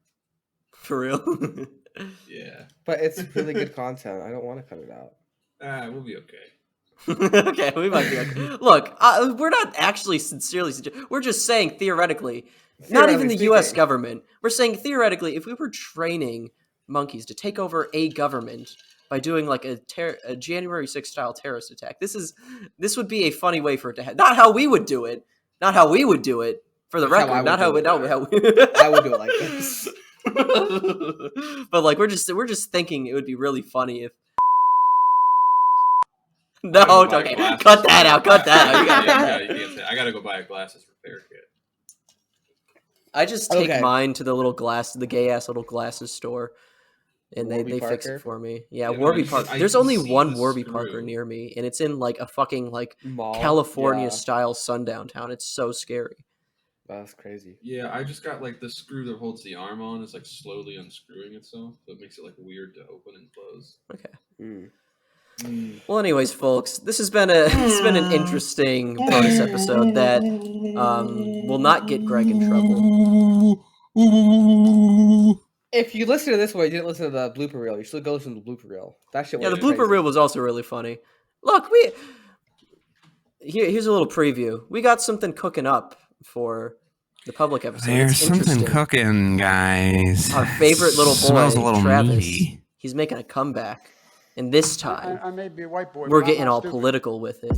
C: for real.
D: Yeah.
B: But it's really good content. I don't want to cut it out.
D: We'll be okay.
C: Okay, we might be okay. Look, we're not actually sincerely. We're just saying theoretically. Not even the
B: Theoretically
C: U.S.
B: speaking.
C: government. We're saying theoretically, if we were training monkeys to take over a government by doing like a January 6th style terrorist attack, this would be a funny way for it to happen. Not how we would do it. Not how we would do it. For the
B: That's how I
C: record,
B: would
C: not how
B: do
C: we.
B: it.
C: No, how
B: I would do it like this.
C: But like we're just thinking it would be really funny if. No,
D: I gotta go buy
C: okay,
D: glasses.
C: cut that out. Cut that out. You
D: Yeah,
C: gotta-
D: you can't say. I gotta go buy a glasses repair kit.
C: I just take
B: Okay.
C: mine to the gay ass little glasses store, and
B: Warby
C: they fix
B: Parker?
C: it for me. Yeah,
D: Yeah,
C: Warby
D: I
C: Parker.
D: can
C: There's only
D: see
C: one
D: the
C: Warby
D: screw.
C: Parker near me, and it's in like a fucking like
B: Mall.
C: California
B: Yeah,
C: style sundown town. It's so scary.
B: that's crazy.
D: Yeah, I just got like the screw that holds the arm on is like slowly unscrewing itself, so it makes it like weird to open and close.
C: Okay.
B: Mm.
C: Well, anyways, folks, this has been an interesting bonus episode that will not get Greg in trouble.
B: If you listen to this one, you didn't listen to the blooper reel. You should go listen to the blooper reel. That shit.
C: Yeah, the
B: was
C: blooper
B: crazy.
C: reel was also really funny. Look, here's a little preview. We got something cooking up for the public episode.
D: There's
C: It's
D: something
C: interesting.
D: cooking, guys.
C: Our favorite little boy,
D: Smells a little
C: Travis.
D: meaty.
C: He's making a comeback, and this time
E: I may be a white boy.
C: we're
E: but I'm
C: getting
E: not
C: all
E: stupid.
C: political with it.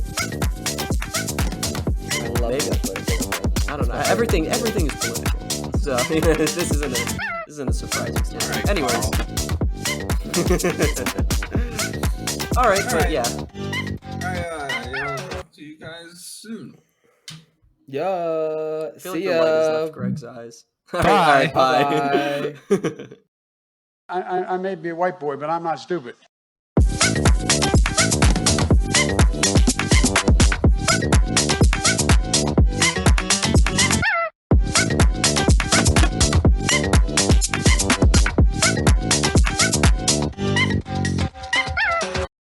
B: I love
C: Maybe.
B: that place.
C: I don't know. Everything is political. So this isn't a surprising story.
D: All right,
C: Anyways.
D: Carl.
C: All right, but yeah.
D: I'll talk to you guys soon.
B: Yeah.
C: I feel
B: See
C: like the light has
B: ya.
C: left Greg's eyes.
D: Bye.
C: Bye.
B: Bye.
E: I may be a white boy, but I'm not stupid.